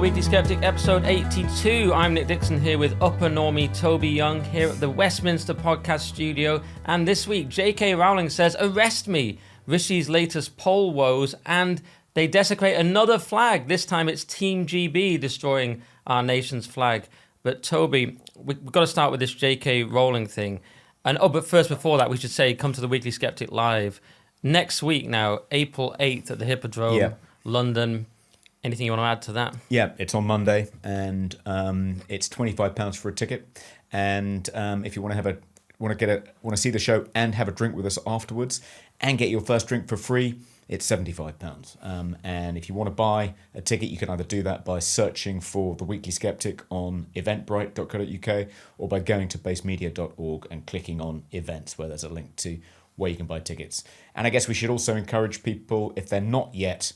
The Weekly Sceptic, episode 82. I'm Nick Dixon here with upper normie Toby Young here at the Westminster podcast studio. And this week, J.K. Rowling says, arrest me, Rishi's latest poll woes, and they desecrate another flag. This time it's Team GB destroying our nation's flag. But Toby, we've got to start with this J.K. Rowling thing. But first, before that, we should say, come to the Weekly Sceptic Live. Next week now, April 8th at the Hippodrome, London. Anything you want to add to that? Yeah, it's on Monday, and it's £25 for a ticket. And if you want to see the show and have a drink with us afterwards, and get your first drink for free, it's £75. And if you want to buy a ticket, you can either do that by searching for The Weekly Sceptic on eventbrite.co.uk or by going to basemedia.org and clicking on events, where there's a link to where you can buy tickets. And I guess we should also encourage people, if they're not yet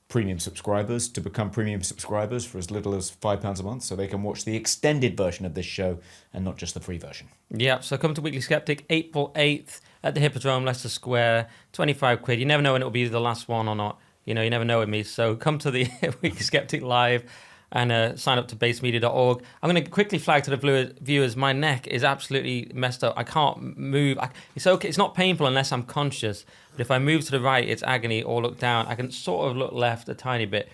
premium subscribers, to become premium subscribers for as little as £5 a month, so they can watch the extended version of this show and not just the free version. Yeah, so come to Weekly Sceptic, April 8th at the Hippodrome, Leicester Square, 25 quid. You never know when it'll be the last one or not. You know, you never know with me. So come to the Weekly Sceptic Live and sign up to basemedia.org. I'm going to quickly flag to the viewers, my neck is absolutely messed up. I can't move. It's okay. It's not painful unless I'm conscious. But if I move to the right, it's agony, or look down. I can sort of look left a tiny bit.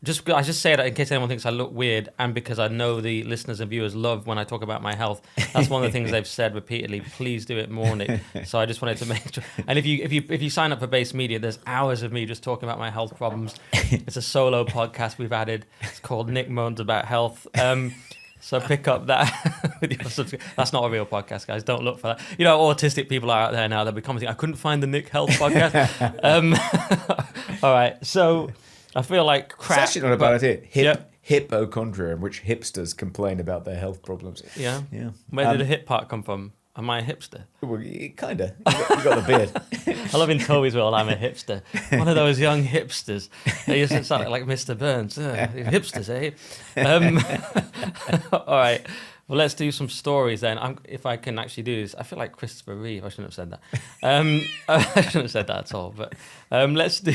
I just say that in case anyone thinks I look weird, and because I know the listeners and viewers love when I talk about my health. That's one of the things they've said repeatedly. Please do it more, Nick. So I just wanted to make sure. And if you sign up for Base Media, there's hours of me just talking about my health problems. It's a solo podcast we've added. It's called Nick Moans About Health. So pick up that with your subscription. That's not a real podcast, guys. Don't look for that. You know, autistic people are out there now. They'll be commenting, I couldn't find the Nick Health podcast. All right, so I feel like crap. It's actually not a bad idea. Hypochondria, in which hipsters complain about their health problems. Yeah. Where did the hip part come from? Am I a hipster? Well, kind of. You got the beard. I love in Toby's world, I'm a hipster. One of those young hipsters. They used to sound like Mr. Burns. Hipsters, eh? All right. Well, let's do some stories then. If I can actually do this. I feel like Christopher Reeve. I shouldn't have said that. I shouldn't have said that at all. But let's do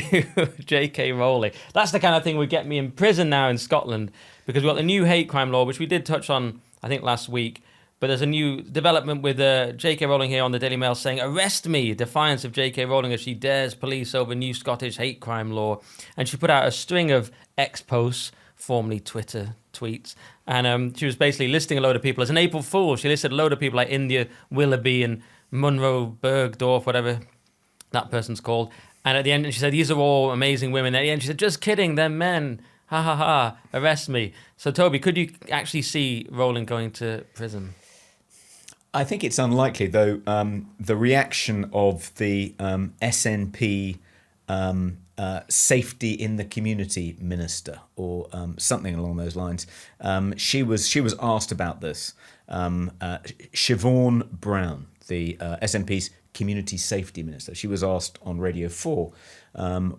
J.K. Rowling. That's the kind of thing would get me in prison now in Scotland, because we've got the new hate crime law, which we did touch on, I think, last week. But there's a new development with J.K. Rowling here on the Daily Mail saying, arrest me, defiance of J.K. Rowling as she dares police over new Scottish hate crime law. And she put out a string of X posts, formerly Twitter tweets. And she was basically listing a load of people as an April Fool. She listed a load of people like India Willoughby and Munro Bergdorf, whatever that person's called. And at the end, she said, these are all amazing women. At the end, she said, just kidding, they're men. Ha ha ha, arrest me. So, Toby, could you actually see Rowling going to prison? I think it's unlikely, though. The reaction of the SNP Safety in the Community Minister, or something along those lines, she was asked about this. Siobhan Brown, the SNP's Community Safety Minister, she was asked on Radio 4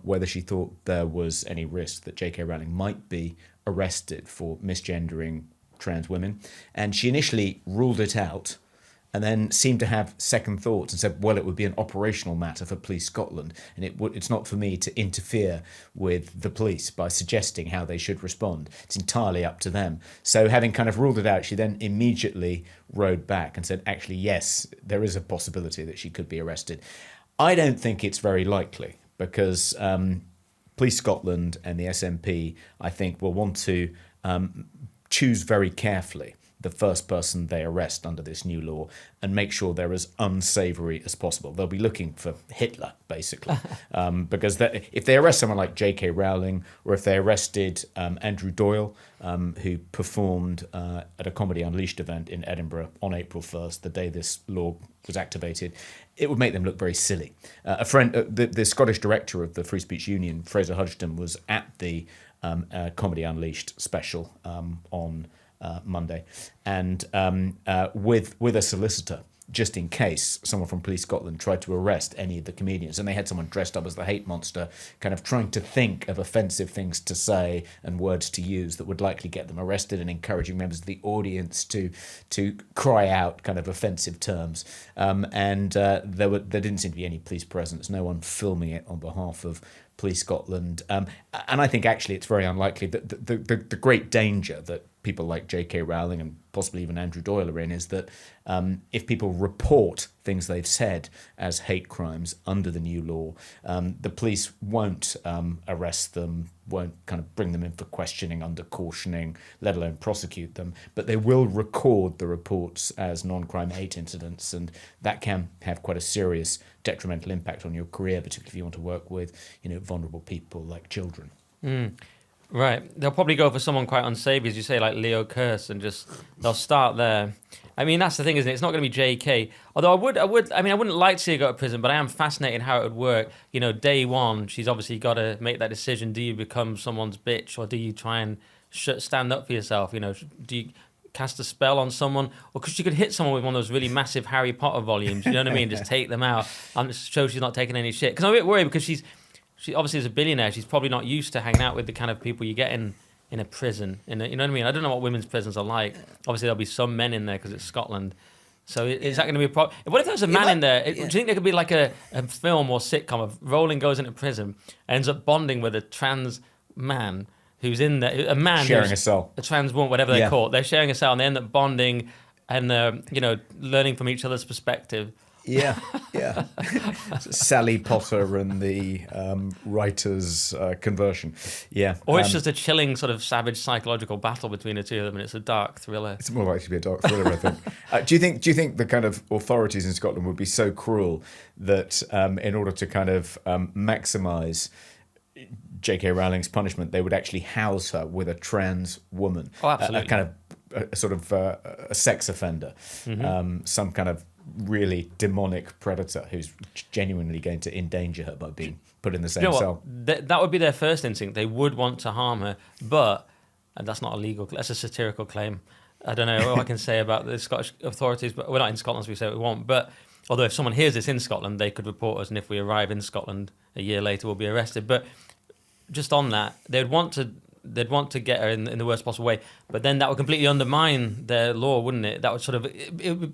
whether she thought there was any risk that J.K. Rowling might be arrested for misgendering trans women, and she initially ruled it out, and then seemed to have second thoughts and said, well, it would be an operational matter for Police Scotland, and it's not for me to interfere with the police by suggesting how they should respond. It's entirely up to them. So having kind of ruled it out, she then immediately rode back and said, actually, yes, there is a possibility that she could be arrested. I don't think it's very likely, because Police Scotland and the SNP, I think, will want to choose very carefully the first person they arrest under this new law and make sure they're as unsavoury as possible. They'll be looking for Hitler, basically, because if they arrest someone like J.K. Rowling, or if they arrested Andrew Doyle, who performed at a Comedy Unleashed event in Edinburgh on April 1st, the day this law was activated, it would make them look very silly. A friend, the Scottish director of the Free Speech Union, Fraser Hudgton, was at the Comedy Unleashed special on Monday, and with a solicitor, just in case someone from Police Scotland tried to arrest any of the comedians, and they had someone dressed up as the hate monster, kind of trying to think of offensive things to say and words to use that would likely get them arrested, and encouraging members of the audience to cry out kind of offensive terms. There didn't seem to be any police presence, no one filming it on behalf of Police Scotland. And I think actually it's very unlikely that the great danger that people like J.K. Rowling and possibly even Andrew Doyle are in is that if people report things they've said as hate crimes under the new law, the police won't arrest them, won't kind of bring them in for questioning under cautioning, let alone prosecute them, but they will record the reports as non-crime hate incidents, and that can have quite a serious detrimental impact on your career, particularly if you want to work with, vulnerable people like children. Right. They'll probably go for someone quite unsavvy, as you say, like Leo Kearse, and they'll start there. I mean, that's the thing, isn't it? It's not going to be JK. Although I wouldn't like to see her go to prison, but I am fascinated how it would work. Day one, she's obviously got to make that decision. Do you become someone's bitch, or do you try and stand up for yourself? Do you cast a spell on someone? Or because she could hit someone with one of those really massive Harry Potter volumes, you know what I mean? Just take them out and just show she's not taking any shit. Because I'm a bit worried because she obviously is a billionaire. She's probably not used to hanging out with the kind of people you get in a prison. You know what I mean? I don't know what women's prisons are like. Obviously, there'll be some men in there because it's Scotland. So is that going to be a problem? What if there was a man in there? Do you think there could be like a film or sitcom of Rowling goes into prison, ends up bonding with a trans man who's in there, a man sharing a cell, a trans woman, whatever they call it. They're sharing a cell and they end up bonding and learning from each other's perspective. Yeah. Sally Potter and the writer's conversion. Yeah. Or it's just a chilling sort of savage psychological battle between the two of them, and it's a dark thriller. It's more likely to be a dark thriller, I think. Do you think the kind of authorities in Scotland would be so cruel that in order to kind of maximise J.K. Rowling's punishment, they would actually house her with a trans woman? Oh, absolutely. A sex offender, some kind of really demonic predator who's genuinely going to endanger her by being put in the same cell. That would be their first instinct. They would want to harm her, but and that's not illegal. That's a satirical claim. I don't know what I can say about the Scottish authorities, but we're not in Scotland, so we say what we want. But although if someone hears this in Scotland, they could report us, and if we arrive in Scotland a year later, we'll be arrested. But just on that, they'd want to get her in the worst possible way, but then that would completely undermine their law, wouldn't it? That would sort of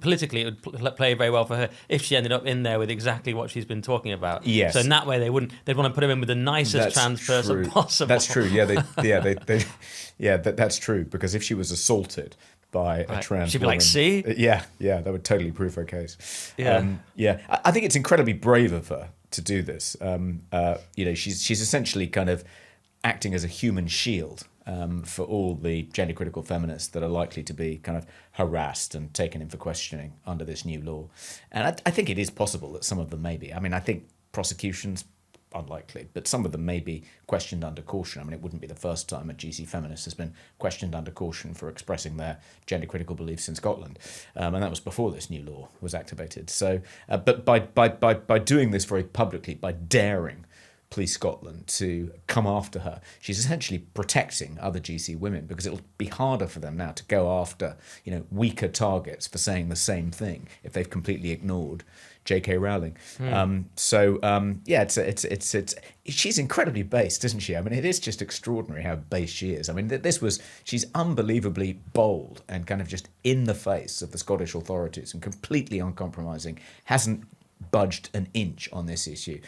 politically it would play very well for her if she ended up in there with exactly what she's been talking about. Yes. So in that way, they'd want to put her in with the nicest trans person possible. That's true. Yeah, that's true, because if she was assaulted by a trans she'd be woman, like, see? Yeah, that would totally prove her case. Yeah. I think it's incredibly brave of her to do this. She's essentially kind of acting as a human shield for all the gender critical feminists that are likely to be kind of harassed and taken in for questioning under this new law. And I think it is possible that some of them may be. I mean, I think prosecution's unlikely, but some of them may be questioned under caution. I mean, it wouldn't be the first time a GC feminist has been questioned under caution for expressing their gender critical beliefs in Scotland, and that was before this new law was activated. So, but by doing this very publicly, by daring Police Scotland to come after her, she's essentially protecting other GC women, because it'll be harder for them now to go after weaker targets for saying the same thing if they've completely ignored J.K. Rowling. She's incredibly based, isn't she? I mean, it is just extraordinary how based she is. I mean, she's unbelievably bold and kind of just in the face of the Scottish authorities and completely uncompromising, hasn't budged an inch on this issue.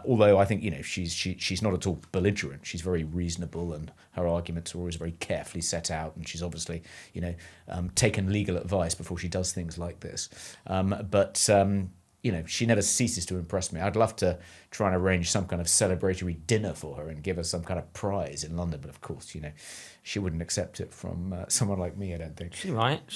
Although I think she's not at all belligerent. She's very reasonable, and her arguments are always very carefully set out. And she's obviously taken legal advice before she does things like this. She never ceases to impress me. I'd love to try and arrange some kind of celebratory dinner for her and give her some kind of prize in London, but of course, she wouldn't accept it from someone like me, I don't think. She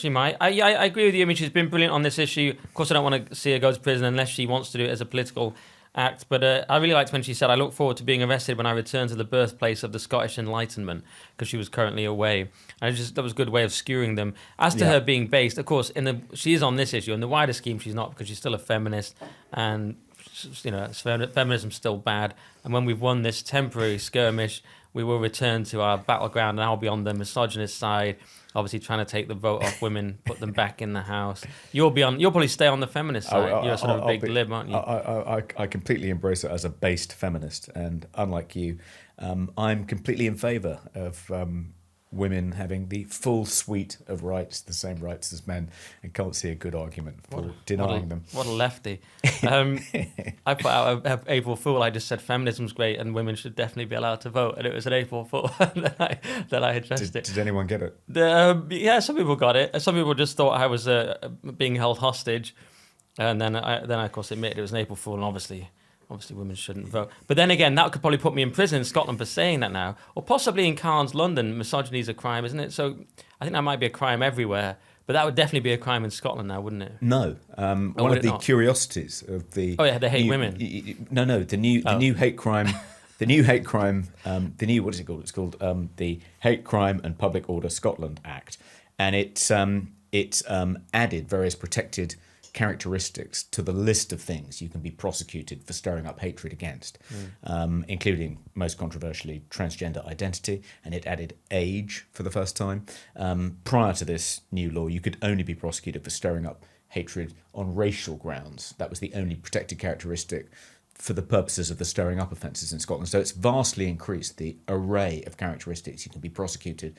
might. I agree with you. I mean, she's been brilliant on this issue. Of course, I don't want to see her go to prison unless she wants to do it as a political act. But I really liked when she said, "I look forward to being arrested when I return to the birthplace of the Scottish Enlightenment," because she was currently away. And that was a good way of skewing them. As to her being based, of course, she is on this issue. In the wider scheme, she's not, because she's still a feminist, and feminism's still bad. And when we've won this temporary skirmish, we will return to our battleground, and I'll be on the misogynist side, obviously trying to take the vote off women, put them back in the house. You'll probably stay on the feminist side. You're sort of a big lib, aren't you? I completely embrace it as a based feminist, and unlike you, I'm completely in favour of women having the full suite of rights, the same rights as men, and can't see a good argument for denying them. What a lefty. I put out a April Fool. I just said feminism's great and women should definitely be allowed to vote. And it was an April Fool that I addressed it. Did anyone get it? Yeah, some people got it. Some people just thought I was being held hostage. And then I of course, admitted it was an April Fool. And obviously women shouldn't vote. But then again, that could probably put me in prison in Scotland for saying that now. Or possibly in Cairns, London. Misogyny is a crime, isn't it? So I think that might be a crime everywhere. But that would definitely be a crime in Scotland now, wouldn't it? No. One of the curiosities of the... Oh, yeah, they hate women. No, the new hate crime... The new hate crime... what is it called? It's called the Hate Crime and Public Order Scotland Act. And it added various protected characteristics to the list of things you can be prosecuted for stirring up hatred against, including, most controversially, transgender identity, and it added age for the first time. Prior to this new law, you could only be prosecuted for stirring up hatred on racial grounds. That was the only protected characteristic for the purposes of the stirring up offences in Scotland. So it's vastly increased the array of characteristics you can be prosecuted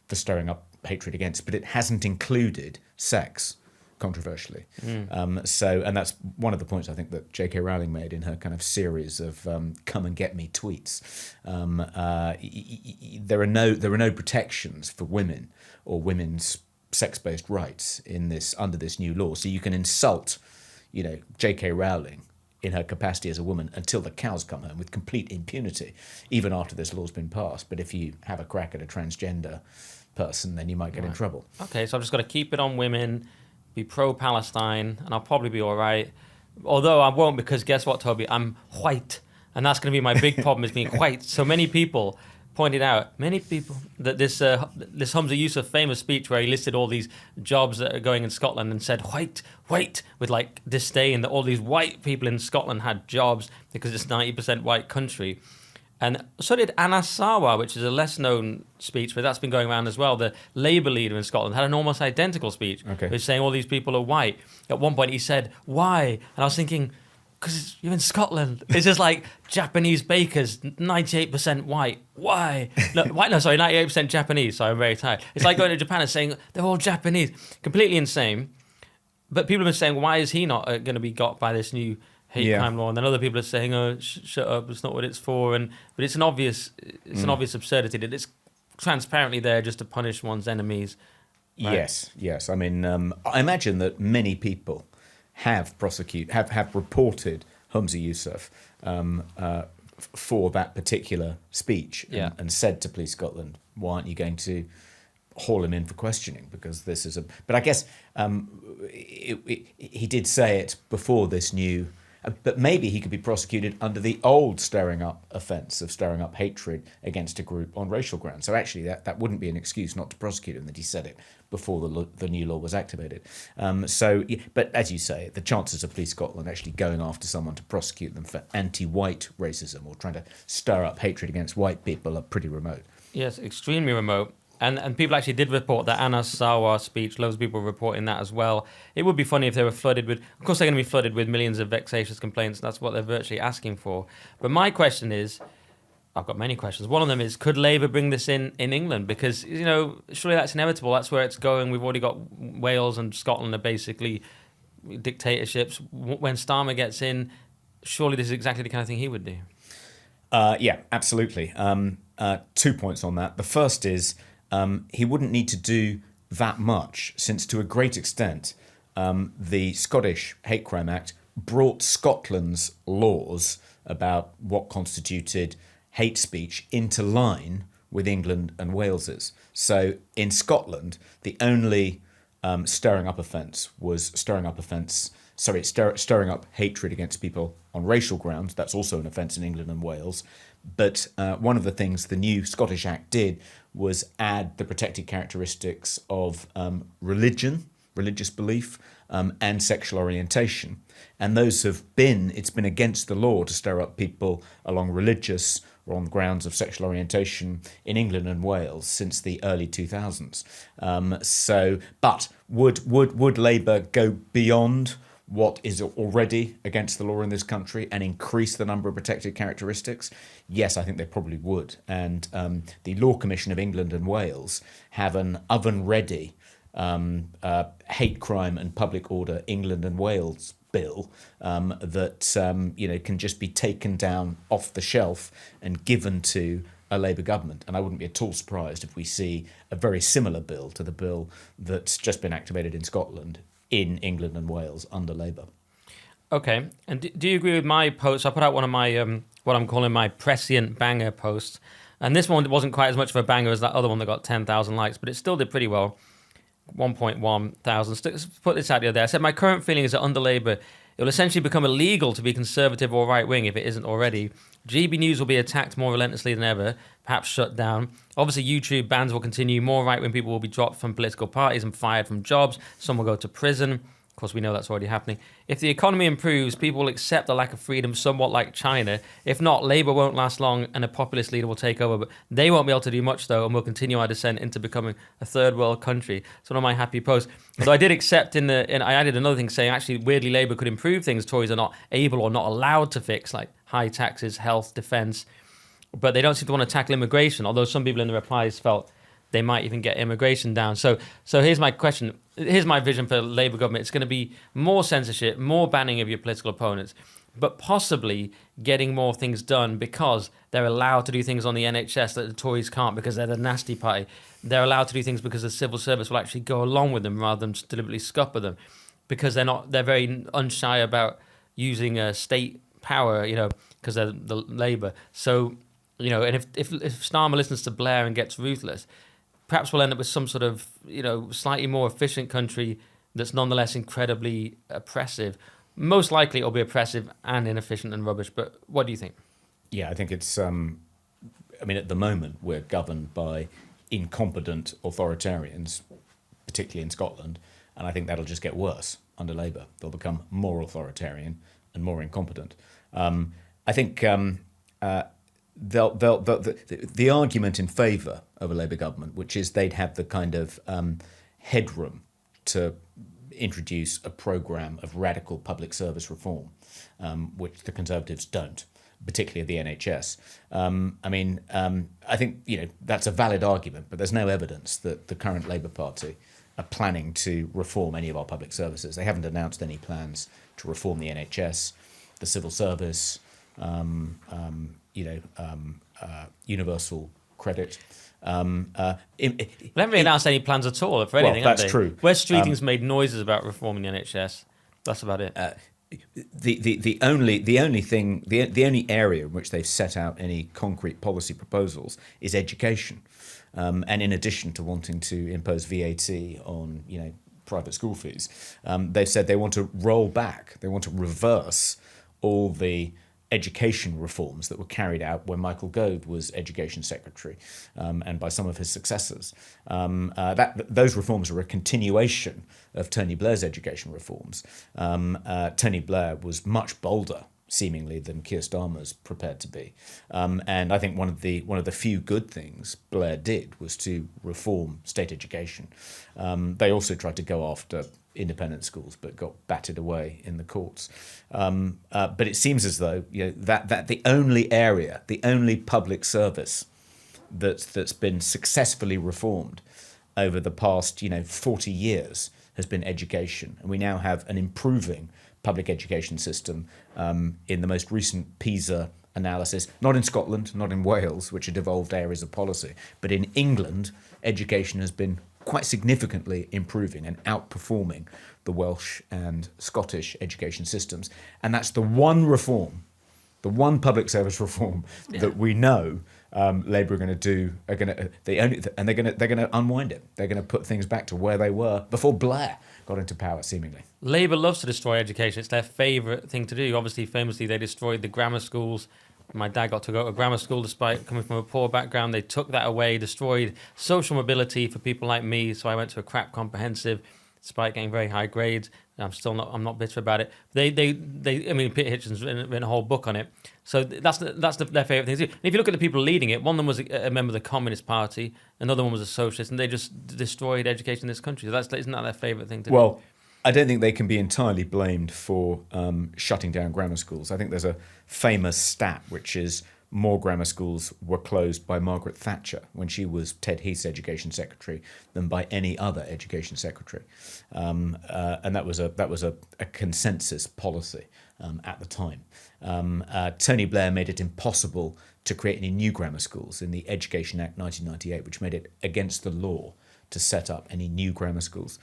for stirring up hatred against, but it hasn't included sex, controversially. And that's one of the points I think that J.K. Rowling made in her kind of series of come and get me tweets. There are no protections for women or women's sex-based rights under this new law. So you can insult, J.K. Rowling in her capacity as a woman until the cows come home with complete impunity, even after this law's been passed. But if you have a crack at a transgender person, then you might get in trouble. Okay, so I've just got to keep it on women, be pro-Palestine, and I'll probably be all right. Although I won't, because guess what, Toby? I'm white, and that's going to be my big problem, is being white. So many people pointed out, that this Humza Yousaf famous speech where he listed all these jobs that are going in Scotland and said, white, with like disdain, that all these white people in Scotland had jobs because it's 90% white country. And so did Anas Sarwar, which is a less-known speech, but that's been going around as well. The Labour leader in Scotland had an almost identical speech. Okay. Who's saying all these people are white. At one point he said, why? And I was thinking, because you're in Scotland. It's just like Japanese bakers, 98% white. Why? No, 98% Japanese. So I'm very tired. It's like going to Japan and saying, they're all Japanese. Completely insane. But people have been saying, why is he not going to be got by this new hate crime law? And then other people are saying, "Oh, shut up! It's not what it's for." But it's an obvious absurdity that it's transparently there just to punish one's enemies. Right? Yes. I mean, I imagine that many people have reported Humza Yousaf for that particular speech and said to Police Scotland, "Why aren't you going to haul him in for questioning, because this is a..." But I guess he did say it before this new... But maybe he could be prosecuted under the old stirring up offence of stirring up hatred against a group on racial grounds. So actually that wouldn't be an excuse not to prosecute him, that he said it before the new law was activated. But as you say, the chances of Police Scotland actually going after someone to prosecute them for anti-white racism or trying to stir up hatred against white people are pretty remote. Yes, extremely remote. And people actually did report that Anas Sarwar speech. Loads of people were reporting that as well. It would be funny if they were flooded with... Of course, they're going to be flooded with millions of vexatious complaints. That's what they're virtually asking for. But my question is... I've got many questions. One of them is, could Labour bring this in England? Because, surely that's inevitable. That's where it's going. We've already got Wales and Scotland are basically dictatorships. When Starmer gets in, surely this is exactly the kind of thing he would do. Yeah, absolutely. 2 points on that. The first is... he wouldn't need to do that much, since to a great extent the Scottish Hate Crime Act brought Scotland's laws about what constituted hate speech into line with England and Wales's. So in Scotland, the only stirring up hatred against people on racial grounds. That's also an offence in England and Wales. But one of the things the new Scottish Act did was add the protected characteristics of religious belief, and sexual orientation. And those it's been against the law to stir up people along religious or on grounds of sexual orientation in England and Wales since the early 2000s. But would Labour go beyond what is already against the law in this country and increase the number of protected characteristics? Yes, I think they probably would. And the Law Commission of England and Wales have an oven-ready hate crime and public order England and Wales bill that can just be taken down off the shelf and given to a Labour government. And I wouldn't be at all surprised if we see a very similar bill to the bill that's just been activated in Scotland in England and Wales under Labour. Okay, and do you agree with my post? I put out one of my, what I'm calling my prescient banger posts, and this one wasn't quite as much of a banger as that other one that got 10,000 likes, but it still did pretty well, 1.1 thousand. Put this out the other day. I said, my current feeling is that under Labour, it will essentially become illegal to be conservative or right-wing if it isn't already. GB News will be attacked more relentlessly than ever, perhaps shut down. Obviously, YouTube bans will continue. More right-wing people will be dropped from political parties and fired from jobs. Some will go to prison. Of course, we know that's already happening. If the economy improves, people will accept the lack of freedom somewhat like China. If not, Labour won't last long and a populist leader will take over. But they won't be able to do much, though, and we'll continue our descent into becoming a third world country. It's one of my happy posts. Although I did accept I added another thing saying, actually, weirdly, Labour could improve things Tories are not able or not allowed to fix, like high taxes, health, defence. But they don't seem to want to tackle immigration, although some people in the replies felt they might even get immigration down. So here's my question. Here's my vision for Labour government. It's going to be more censorship, more banning of your political opponents, but possibly getting more things done because they're allowed to do things on the NHS that the Tories can't because they're the nasty party. They're allowed to do things because the civil service will actually go along with them rather than deliberately scupper them, because they're very unshy about using state power, because they're the Labour. So, and if Starmer listens to Blair and gets ruthless, perhaps we'll end up with some sort of, slightly more efficient country that's nonetheless incredibly oppressive. Most likely it'll be oppressive and inefficient and rubbish, but what do you think? Yeah, I think it's, at the moment we're governed by incompetent authoritarians, particularly in Scotland, and I think that'll just get worse under Labour. They'll become more authoritarian and more incompetent. I think the argument in favour of a Labour government, which is they'd have the kind of headroom to introduce a programme of radical public service reform, which the Conservatives don't, particularly of the NHS. I think that's a valid argument, but there's no evidence that the current Labour Party are planning to reform any of our public services. They haven't announced any plans to reform the NHS, the civil service, universal credit. They haven't really announced any plans at all for anything. Well, that's have they? true. Wes Streeting's made noises about reforming the NHS. That's about it. The only area in which they've set out any concrete policy proposals is education, and in addition to wanting to impose VAT on private school fees, they've said they want to roll back, they want to reverse all the education reforms that were carried out when Michael Gove was Education Secretary, and by some of his successors. Those reforms are a continuation of Tony Blair's education reforms. Tony Blair was much bolder, seemingly, than Keir Starmer's prepared to be. And I think one of the few good things Blair did was to reform state education. They also tried to go after independent schools, but got batted away in the courts. But it seems as though that the only public service that's been successfully reformed over the past 40 years has been education, and we now have an improving public education system. In the most recent PISA analysis, not in Scotland, not in Wales, which are devolved areas of policy, but in England, education has been quite significantly improving and outperforming the Welsh and Scottish education systems. And that's the one reform, the one public service reform that we know Labour are going to do. They're going to unwind it. They're going to put things back to where they were before Blair got into power, seemingly. Labour loves to destroy education. It's their favourite thing to do. Obviously, famously, they destroyed the grammar schools. My dad got to go to grammar school despite coming from a poor background. They took that away, destroyed social mobility for people like me. So I went to a crap comprehensive despite getting very high grades. I'm not bitter about it. Peter Hitchens written a whole book on it. So that's their favourite thing to do. And if you look at the people leading it, one of them was a member of the Communist Party, another one was a socialist, and they just destroyed education in this country. So isn't that their favourite thing to do? Well, I don't think they can be entirely blamed for shutting down grammar schools. I think there's a famous stat which is more grammar schools were closed by Margaret Thatcher when she was Ted Heath's education secretary than by any other education secretary, and that was a consensus policy at the time. Tony Blair made it impossible to create any new grammar schools in the Education Act 1998, which made it against the law to set up any new grammar schools.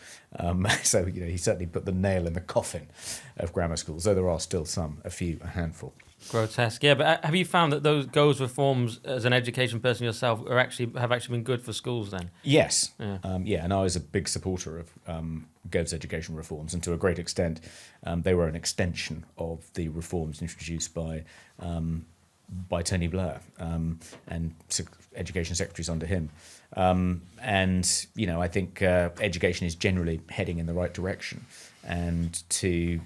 So he certainly put the nail in the coffin of grammar schools, though there are still a handful. Grotesque, yeah. But have you found that those reforms, as an education person yourself, have actually been good for schools then? Yes, yeah. And I was a big supporter of Gov's education reforms, and to a great extent, they were an extension of the reforms introduced by Tony Blair and education secretaries under him. And I think education is generally heading in the right direction, and to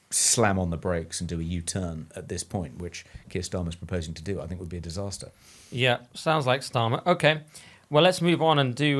slam on the brakes and do a U-turn at this point, which Keir Starmer's proposing to do, I think would be a disaster. Yeah, sounds like Starmer. Okay, well, let's move on and do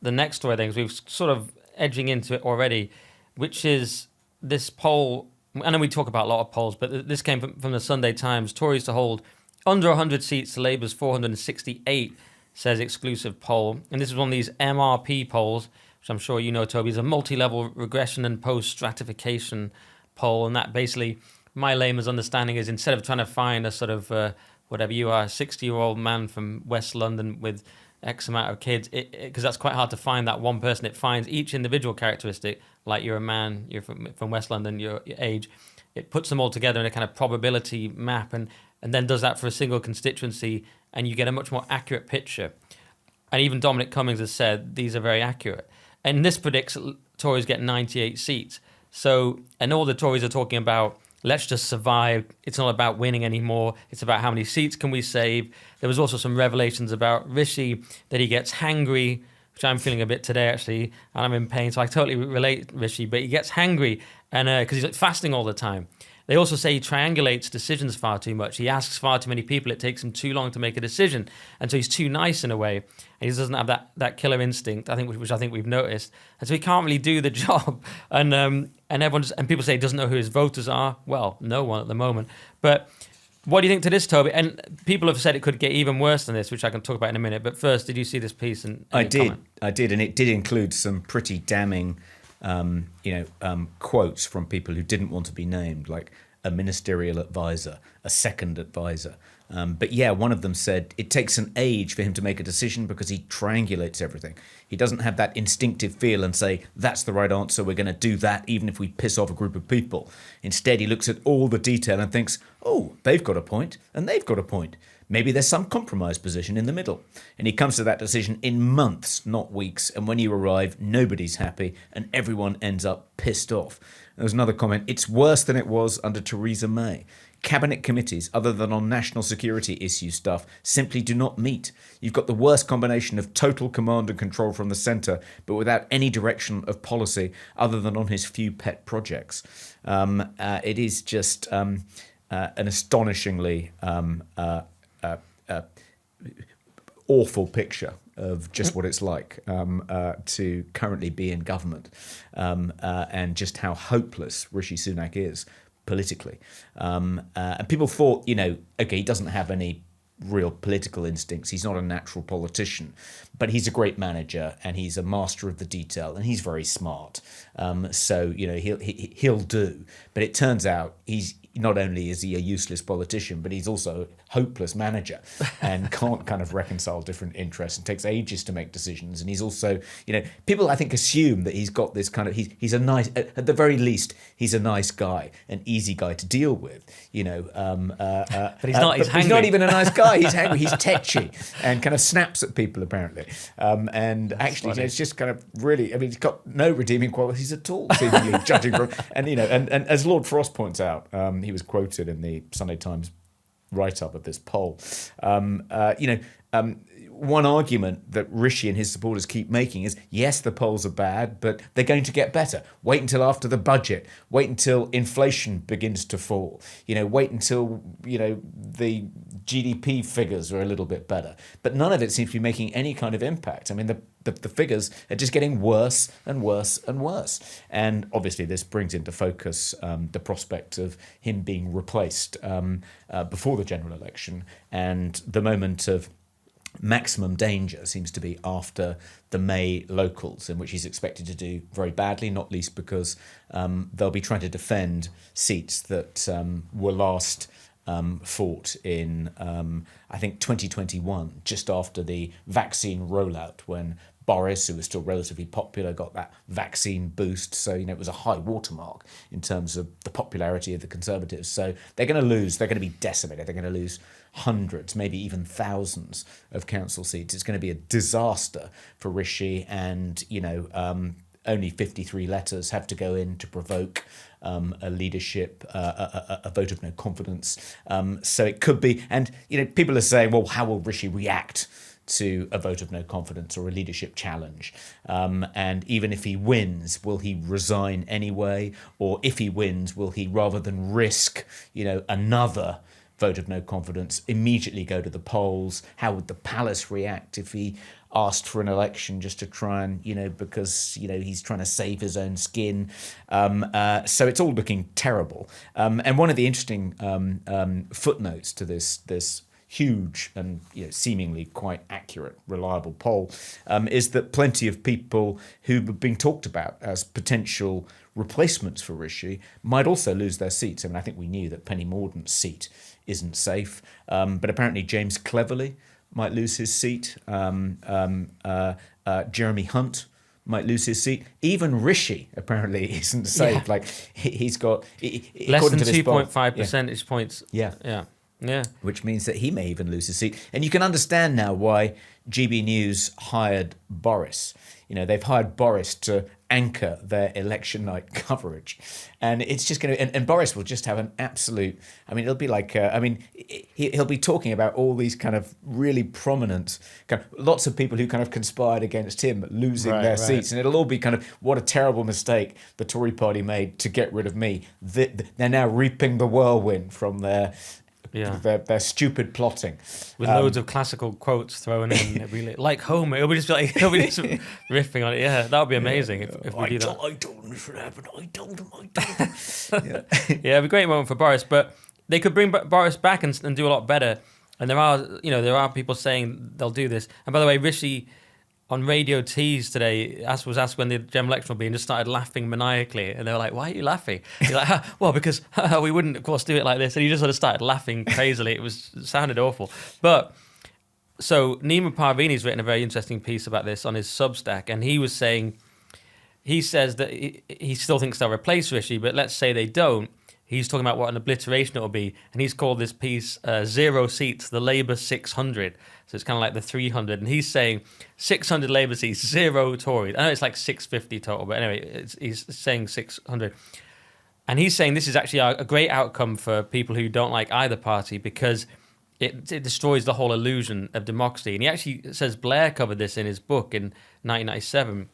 the next story then, because we've sort of edging into it already, which is this poll. I know we talk about a lot of polls, but this came from the Sunday Times. Tories to hold under 100 seats to Labour's 468, says exclusive poll. And this is one of these MRP polls, which I'm sure you know, Toby, is a multi-level regression and post-stratification poll. And that basically, my layman's understanding is, instead of trying to find a sort of, whatever you are, a 60-year-old man from West London with X amount of kids, because that's quite hard to find that one person. It finds each individual characteristic, like you're a man, you're from West London, your age. It puts them all together in a kind of probability map and then does that for a single constituency, and you get a much more accurate picture. And even Dominic Cummings has said these are very accurate. And this predicts Tories get 98 seats. So, and all the Tories are talking about, let's just survive. It's not about winning anymore. It's about how many seats can we save. There was also some revelations about Rishi, that he gets hangry, which I'm feeling a bit today, actually, and I'm in pain. So I totally relate Rishi, but he gets hangry and because he's fasting all the time. They also say he triangulates decisions far too much. He asks far too many people. It takes him too long to make a decision. And so he's too nice in a way. And he doesn't have that killer instinct, I think, which I think we've noticed. And so he can't really do the job. And people say he doesn't know who his voters are. Well, no one at the moment. But what do you think to this, Toby? And people have said it could get even worse than this, which I can talk about in a minute. But first, did you see this piece? I did, and it did include some pretty damning quotes from people who didn't want to be named, like a ministerial advisor, a second advisor. But yeah, one of them said it takes an age for him to make a decision because he triangulates everything. He doesn't have that instinctive feel and say, that's the right answer, we're going to do that even if we piss off a group of people. Instead, he looks at all the detail and thinks, oh, they've got a point and they've got a point. Maybe there's some compromise position in the middle. And he comes to that decision in months, not weeks. And when you arrive, nobody's happy and everyone ends up pissed off. There was another comment, it's worse than it was under Theresa May. Cabinet committees, other than on national security issue stuff, simply do not meet. You've got the worst combination of total command and control from the centre, but without any direction of policy other than on his few pet projects. It is just an astonishingly awful picture of just what it's like to currently be in government and just how hopeless Rishi Sunak is politically. And people thought, okay, he doesn't have any real political instincts. He's not a natural politician, but he's a great manager and he's a master of the detail and he's very smart. So, he'll do. But it turns out not only is he a useless politician, but he's also a hopeless manager and can't kind of reconcile different interests and takes ages to make decisions. And he's also, people I think assume that he's got this kind of, he's a nice, at the very least, he's a nice guy, an easy guy to deal with, but he's not, he's not even a nice guy. He's angry, he's tetchy and kind of snaps at people apparently. And that's actually, it's just kind of really, he's got no redeeming qualities at all, seemingly, judging from, and as Lord Frost points out, he was quoted in the Sunday Times write-up of this poll. one argument that Rishi and his supporters keep making is, yes, the polls are bad, but they're going to get better. Wait until after the budget. Wait until inflation begins to fall. Wait until, the GDP figures are a little bit better. But none of it seems to be making any kind of impact. I mean, the figures are just getting worse and worse and worse. And obviously this brings into focus the prospect of him being replaced before the general election, and the moment of maximum danger seems to be after the May locals, in which he's expected to do very badly, not least because they'll be trying to defend seats that were last fought in, I think, 2021, just after the vaccine rollout, when Parris, who was still relatively popular, got that vaccine boost. So, it was a high watermark in terms of the popularity of the Conservatives. So they're going to lose. They're going to be decimated. They're going to lose hundreds, maybe even thousands of council seats. It's going to be a disaster for Rishi, and, only 53 letters have to go in to provoke a leadership, a vote of no confidence. So it could be, and, people are saying, well, how will Rishi react to a vote of no confidence or a leadership challenge? And even if he wins, will he resign anyway? Or if he wins, will he, rather than risk, another vote of no confidence, immediately go to the polls? How would the palace react if he asked for an election just to try and, because, he's trying to save his own skin? So it's all looking terrible. And one of the interesting footnotes to this huge and seemingly quite accurate, reliable poll is that plenty of people who have been talked about as potential replacements for Rishi might also lose their seats. I mean, I think we knew that Penny Mordaunt's seat isn't safe, but apparently James Cleverly might lose his seat. Jeremy Hunt might lose his seat. Even Rishi apparently isn't safe. Yeah. Like he's got less than 2.5 percentage points. Yeah. Yeah. Which means that he may even lose his seat. And you can understand now why GB News hired Boris. They've hired Boris to anchor their election night coverage. And it's just going to... And Boris will just have an absolute... I mean, it'll be like... he'll be talking about all these kind of really prominent... lots of people who kind of conspired against him losing their seats. And it'll all be kind of, what a terrible mistake the Tory party made to get rid of me. They're now reaping the whirlwind from their stupid plotting, with loads of classical quotes thrown in. It'll be like Homer. It'll be just riffing on it. Yeah, that would be amazing if we do that. I told him this would happen. I told him. Yeah, it'd be a great moment for Boris. But they could bring Boris back and do a lot better. And there are people saying they'll do this. And by the way, Rishi on Radio Tease today was asked when the general election will be, and just started laughing maniacally. And they were like, "Why are you laughing?" He's like, "Well, because we wouldn't, of course, do it like this." And he just sort of started laughing crazily. It sounded awful. But so Nimo Parvini's written a very interesting piece about this on his Substack, and he says that he still thinks they'll replace Rishi, but let's say they don't. He's talking about what an obliteration it will be, and he's called this piece Zero Seats, the Labour 600. So it's kind of like the 300, and he's saying 600 Labour seats, 0 Tories. I know it's like 650 total, but anyway, he's saying 600. And he's saying this is actually a great outcome for people who don't like either party, because it destroys the whole illusion of democracy. And he actually says Blair covered this in his book in 1997.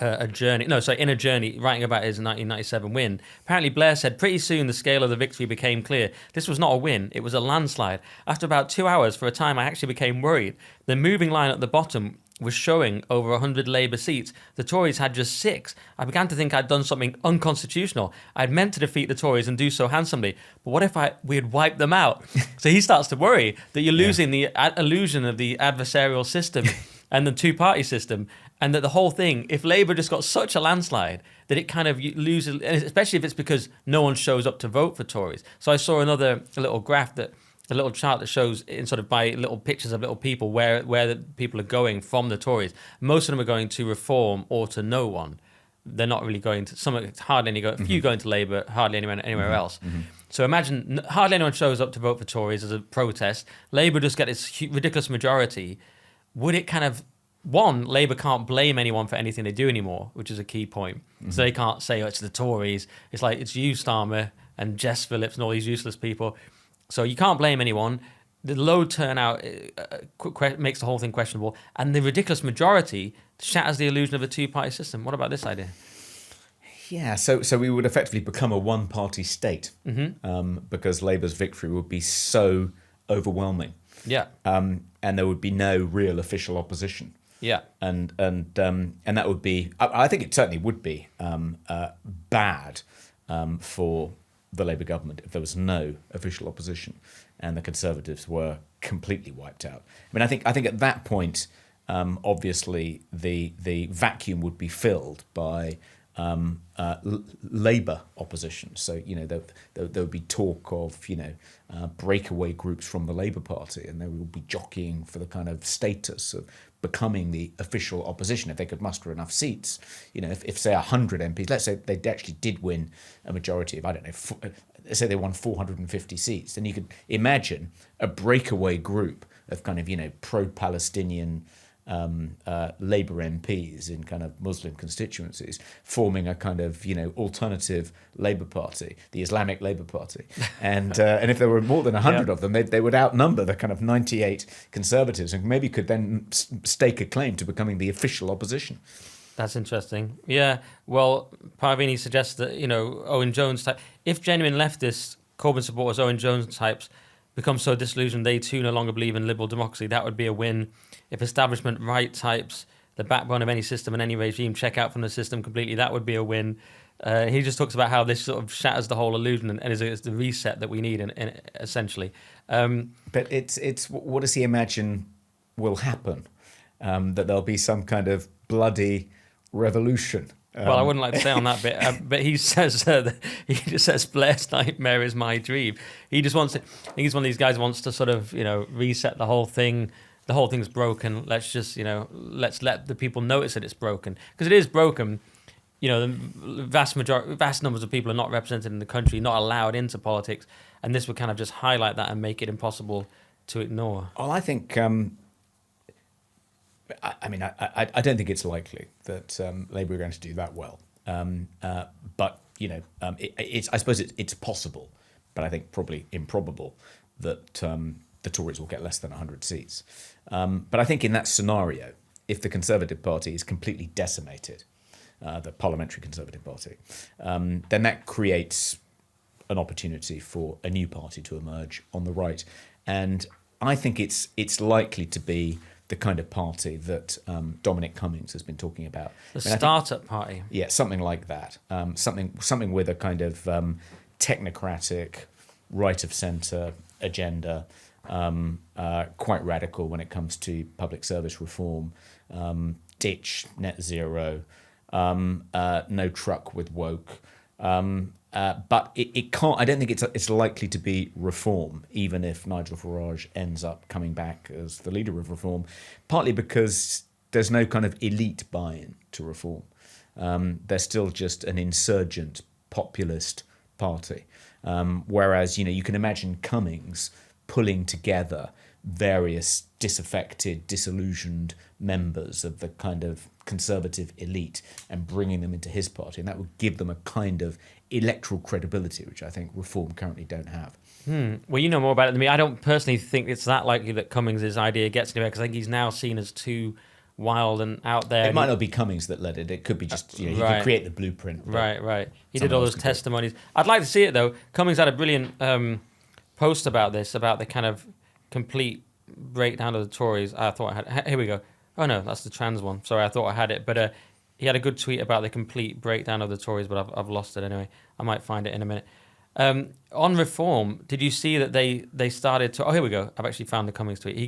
In a journey, writing about his 1997 win. Apparently Blair said, pretty soon the scale of the victory became clear. This was not a win, it was a landslide. After about 2 hours, for a time I actually became worried. The moving line at the bottom was showing over 100 Labour seats. The Tories had just 6. I began to think I'd done something unconstitutional. I'd meant to defeat the Tories and do so handsomely, but what if we had wiped them out? So he starts to worry that you're losing the illusion of the adversarial system and the two-party system, and that the whole thing, if Labour just got such a landslide, that it kind of loses, and especially if it's because no one shows up to vote for Tories. So I saw a little graph, a little chart that shows in sort of by little pictures of little people where the people are going from the Tories. Most of them are going to Reform or to no one. They're not really going to, some hardly any, a few going to Labour, hardly anyone anywhere else. Mm-hmm. So imagine hardly anyone shows up to vote for Tories as a protest. Labour just get its ridiculous majority. Would it kind of... One, Labour can't blame anyone for anything they do anymore, which is a key point. Mm-hmm. So they can't say, it's the Tories. It's like, it's you, Starmer, and Jess Phillips, and all these useless people. So you can't blame anyone. the low turnout makes the whole thing questionable, and the ridiculous majority shatters the illusion of a two-party system. What about this idea? Yeah, so we would effectively become a one-party state because Labour's victory would be so overwhelming. Yeah. And there would be no real official opposition. Yeah. And that would be, I think it certainly would be bad for the Labour government if there was no official opposition and the Conservatives were completely wiped out. I mean, I think at that point, obviously the vacuum would be filled by Labour opposition. So, there would be talk of, breakaway groups from the Labour Party, and they would be jockeying for the kind of status of becoming the official opposition if they could muster enough seats. If say 100 MPs, let's say they actually did win a majority of, I don't know, let's say they won 450 seats, then you could imagine a breakaway group of kind of, pro-Palestinian Labour MPs in kind of Muslim constituencies forming a kind of alternative Labour Party, the Islamic Labour Party, and if there were more than 100 of them, they would outnumber the kind of 98 Conservatives and maybe could then stake a claim to becoming the official opposition. That's interesting. Yeah. Well, Parvini suggests that Owen Jones type, if genuine leftists, Corbyn supporters, Owen Jones types become so disillusioned they too no longer believe in liberal democracy, that would be a win. If establishment right types, the backbone of any system and any regime, check out from the system completely, that would be a win. He just talks about how this sort of shatters the whole illusion and is the reset that we need, essentially. But it's what does he imagine will happen? That there'll be some kind of bloody revolution. Well, I wouldn't like to say on that bit, but he says he just says Blair's nightmare is my dream. He just wants to. I think he's one of these guys who wants to sort of reset the whole thing. The whole thing's broken. Let's just let's let the people notice that it's broken, because it is broken. The vast numbers of people are not represented in the country, not allowed into politics, and this would kind of just highlight that and make it impossible to ignore. Well, I think. I don't think it's likely that Labour are going to do that well. But I suppose it's possible, but I think probably improbable that the Tories will get less than 100 seats. But I think in that scenario, if the Conservative Party is completely decimated, the Parliamentary Conservative Party, then that creates an opportunity for a new party to emerge on the right. And I think it's likely to be the kind of party that Dominic Cummings has been talking about. The startup party. Yeah, something like that. Something with a kind of technocratic, right of centre agenda, quite radical when it comes to public service reform, ditch net zero, no truck with woke. But it can't. I don't think it's likely to be reform, even if Nigel Farage ends up coming back as the leader of reform. Partly because there's no kind of elite buy-in to reform. They're still just an insurgent populist party. Whereas you can imagine Cummings pulling together various disaffected, disillusioned members of the kind of conservative elite and bringing them into his party, and that would give them a kind of electoral credibility, which I think Reform currently don't have. Well, you know more about it than me. I don't personally think it's that likely that Cummings' idea gets anywhere, because I think he's now seen as too wild and out there. It might not be Cummings that led it. It could be just, he could create the blueprint. Right. He did all those testimonies. I'd like to see it, though. Cummings had a brilliant post about this, about the kind of complete breakdown of the Tories. I thought I had... Here we go. Oh, no, that's the trans one. Sorry, I thought I had it. But he had a good tweet about the complete breakdown of the Tories, but I've lost it anyway. I might find it in a minute. On Reform, did you see that they started to... Oh, here we go. I've actually found the Cummings tweet. He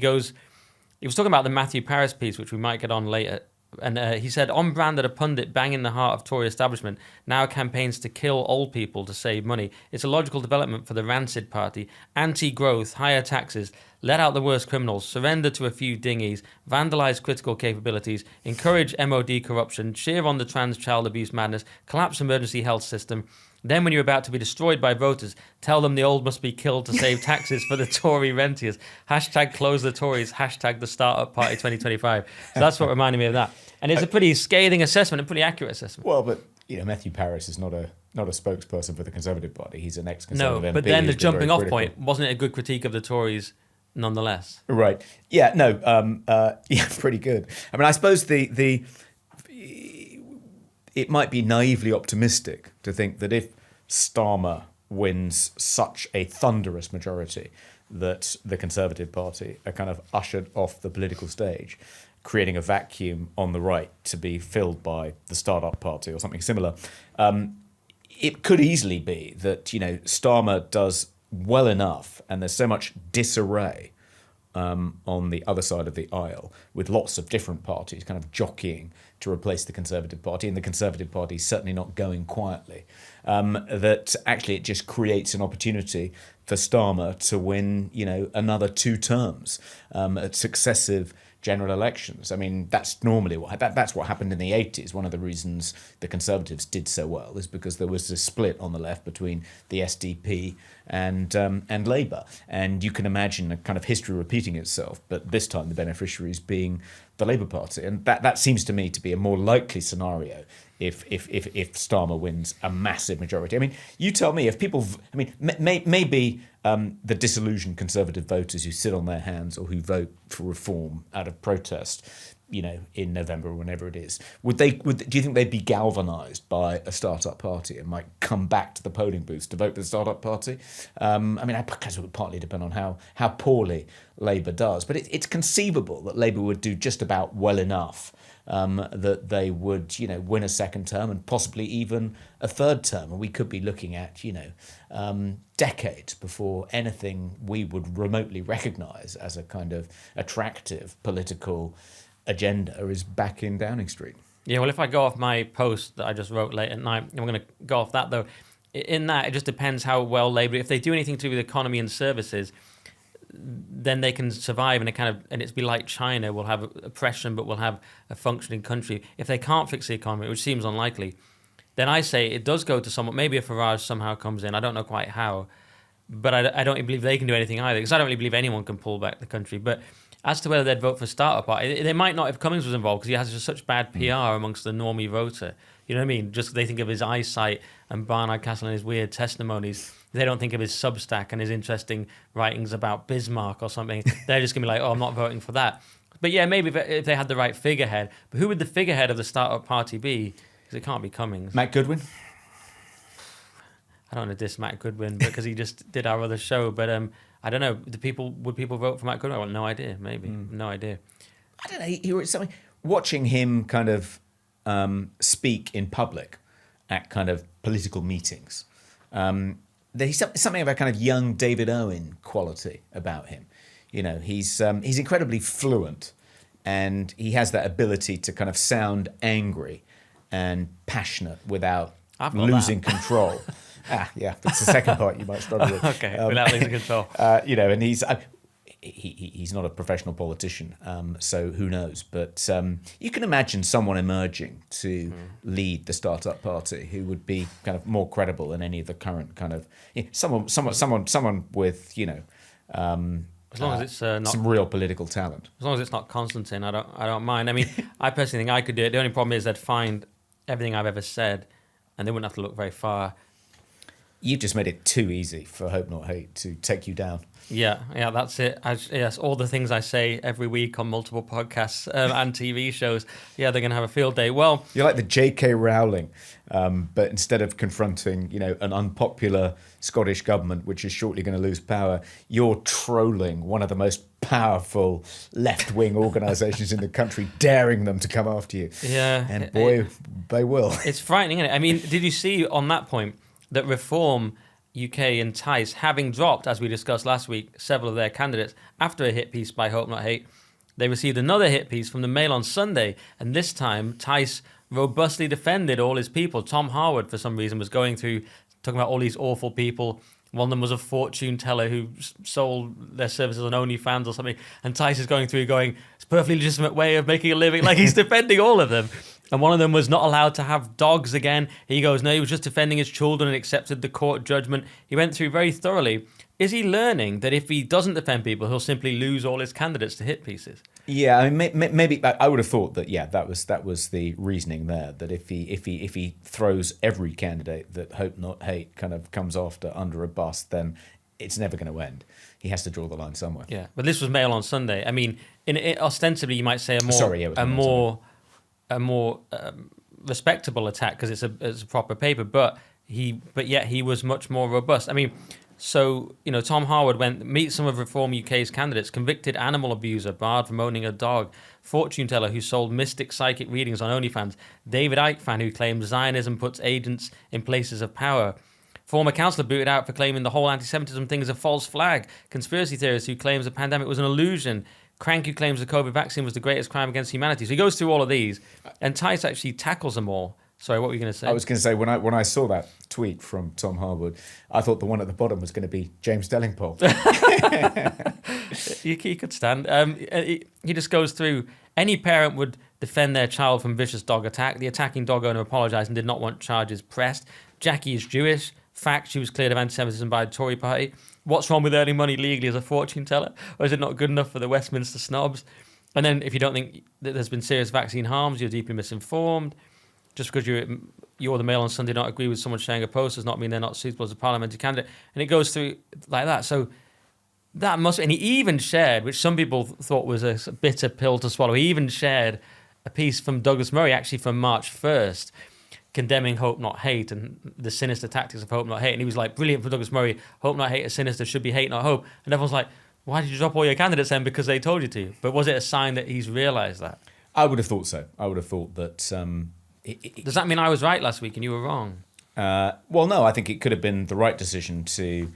was talking about the Matthew Parris piece, which we might get on later. And he said, on brand that a pundit bang in the heart of Tory establishment now campaigns to kill old people to save money. It's a logical development for the rancid party. Anti-growth, higher taxes, let out the worst criminals, surrender to a few dinghies, vandalise critical capabilities, encourage MOD corruption, cheer on the trans child abuse madness, collapse emergency health system. Then when you're about to be destroyed by voters, tell them the old must be killed to save taxes for the Tory rentiers. Hashtag close the Tories, hashtag the startup party 2025. So that's what reminded me of that. And it's a pretty scathing assessment, a pretty accurate assessment. Well, but Matthew Parris is not a spokesperson for the Conservative Party. He's an ex-Conservative MP. No, but then the jumping off point, wasn't it a good critique of the Tories nonetheless. Right. Yeah. No. Yeah. Pretty good. I mean, I suppose it might be naively optimistic to think that if Starmer wins such a thunderous majority that the Conservative Party are kind of ushered off the political stage, creating a vacuum on the right to be filled by the Start-up Party or something similar. It could easily be that, Starmer does well enough and there's so much disarray on the other side of the aisle, with lots of different parties kind of jockeying to replace the Conservative Party, and the Conservative Party certainly not going quietly, that actually it just creates an opportunity for Starmer to win, another 2 terms at successive general elections. I mean, that's normally that's what happened in the 80s. One of the reasons the Conservatives did so well is because there was a split on the left between the SDP and Labour, and you can imagine a kind of history repeating itself, but this time the beneficiaries being the Labour Party, and that seems to me to be a more likely scenario if Starmer wins a massive majority. I mean, you tell me if people. I mean, maybe the disillusioned Conservative voters who sit on their hands or who vote for reform out of protest, in November or whenever it is, do you think they'd be galvanised by a start-up party and might come back to the polling booths to vote for the start-up party? I mean, I guess it would partly depend on how poorly Labour does, but it's conceivable that Labour would do just about well enough that they would, win a second term and possibly even a third term. And we could be looking at, decades before anything we would remotely recognise as a kind of attractive political agenda is back in Downing Street. Yeah, well, if I go off my post that I just wrote late at night, I'm going to go off that, though. In that, it just depends how well Labour, if they do anything to do with economy and services, then they can survive, and it's be like China. We'll have oppression, but we'll have a functioning country. If they can't fix the economy, which seems unlikely, then I say it does go to someone. Maybe if Farage somehow comes in, I don't know quite how, but I don't believe they can do anything either, because I don't really believe anyone can pull back the country. But as to whether they'd vote for Start-up Party, they might not if Cummings was involved, because he has just such bad PR amongst the normie voter. You know what I mean? Just they think of his eyesight and Barnard Castle and his weird testimonies. They don't think of his Substack and his interesting writings about Bismarck or something. They're just going to be like, oh, I'm not voting for that. But yeah, maybe if they had the right figurehead. But who would the figurehead of the Start-up Party be? Because it can't be Cummings. Matt Goodwin? I don't want to diss Matt Goodwin because he just did our other show. But I don't know. Would people vote for Matt Goodwin? I have no idea. Maybe. No idea. I don't know. He was something. Watching him kind of speak in public at kind of political meetings. There's something of a kind of young David Owen quality about him. He's incredibly fluent, and he has that ability to kind of sound angry and passionate without losing control. Yeah, that's the second part you might struggle with. Okay, without losing control. And he's not a professional politician, so who knows? But you can imagine someone emerging to lead the Start-up Party who would be kind of more credible than any of the current kind of someone with as long as it's not some real political talent. As long as it's not Constantine, I don't mind. I mean, I personally think I could do it. The only problem is they'd find everything I've ever said, and they wouldn't have to look very far. You've just made it too easy for Hope Not Hate to take you down. Yeah, that's it. Yes, all the things I say every week on multiple podcasts and TV shows. Yeah, they're going to have a field day. Well, you're like the J.K. Rowling, but instead of confronting, an unpopular Scottish government which is shortly going to lose power, you're trolling one of the most powerful left-wing organisations in the country, daring them to come after you. Yeah, and boy, they will. It's frightening, isn't it? I mean, did you see on that point that Reform UK and Tice, having dropped, as we discussed last week, several of their candidates after a hit piece by Hope Not Hate, they received another hit piece from the Mail on Sunday, and this time Tice robustly defended all his people. Tom Harwood, for some reason, was going through, talking about all these awful people. One of them was a fortune teller who sold their services on OnlyFans or something, and Tice is going through going, it's a perfectly legitimate way of making a living. Like, he's defending all of them. And one of them was not allowed to have dogs again. He goes, no, he was just defending his children and accepted the court judgment. He went through very thoroughly. Is he learning that if he doesn't defend people, he'll simply lose all his candidates to hit pieces? Yeah, I mean, maybe I would have thought that. Yeah, that was the reasoning there. That if he throws every candidate that Hope Not Hate kind of comes after under a bus, then it's never going to end. He has to draw the line somewhere. Yeah, but this was Mail on Sunday. I mean, ostensibly, you might say a more respectable attack because it's a proper paper, but yet he was much more robust. I mean, so Tom Harwood went meet some of Reform UK's candidates: convicted animal abuser barred from owning a dog, fortune teller who sold mystic psychic readings on OnlyFans, David Icke fan who claims Zionism puts agents in places of power. Former councillor booted out for claiming the whole anti-Semitism thing is a false flag. Conspiracy theorist who claims the pandemic was an illusion. Crank who claims the COVID vaccine was the greatest crime against humanity. So he goes through all of these, and Tice actually tackles them all. Sorry, what were you going to say? I was going to say, when I saw that tweet from Tom Harwood, I thought the one at the bottom was going to be James Dellingpole. He could stand. He just goes through, any parent would defend their child from vicious dog attack. The attacking dog owner apologised and did not want charges pressed. Jackie is Jewish. Fact, she was cleared of anti-Semitism by the Tory party. What's wrong with earning money legally as a fortune teller? Or is it not good enough for the Westminster snobs? And then if you don't think that there's been serious vaccine harms, you're deeply misinformed. Just because you're the Mail on Sunday not agree with someone sharing a post does not mean they're not suitable as a parliamentary candidate. And it goes through like that. So that must... And he even shared, which some people thought was a bitter pill to swallow, he even shared a piece from Douglas Murray, actually from March 1st, condemning hope, not hate, and the sinister tactics of hope, not hate. And he was like, brilliant for Douglas Murray, hope, not hate is sinister, should be hate, not hope. And everyone's like, why did you drop all your candidates then? Because they told you to. But was it a sign that he's realised that? I would have thought so. I would have thought that... Does that mean I was right last week and you were wrong? Well, no, I think it could have been the right decision to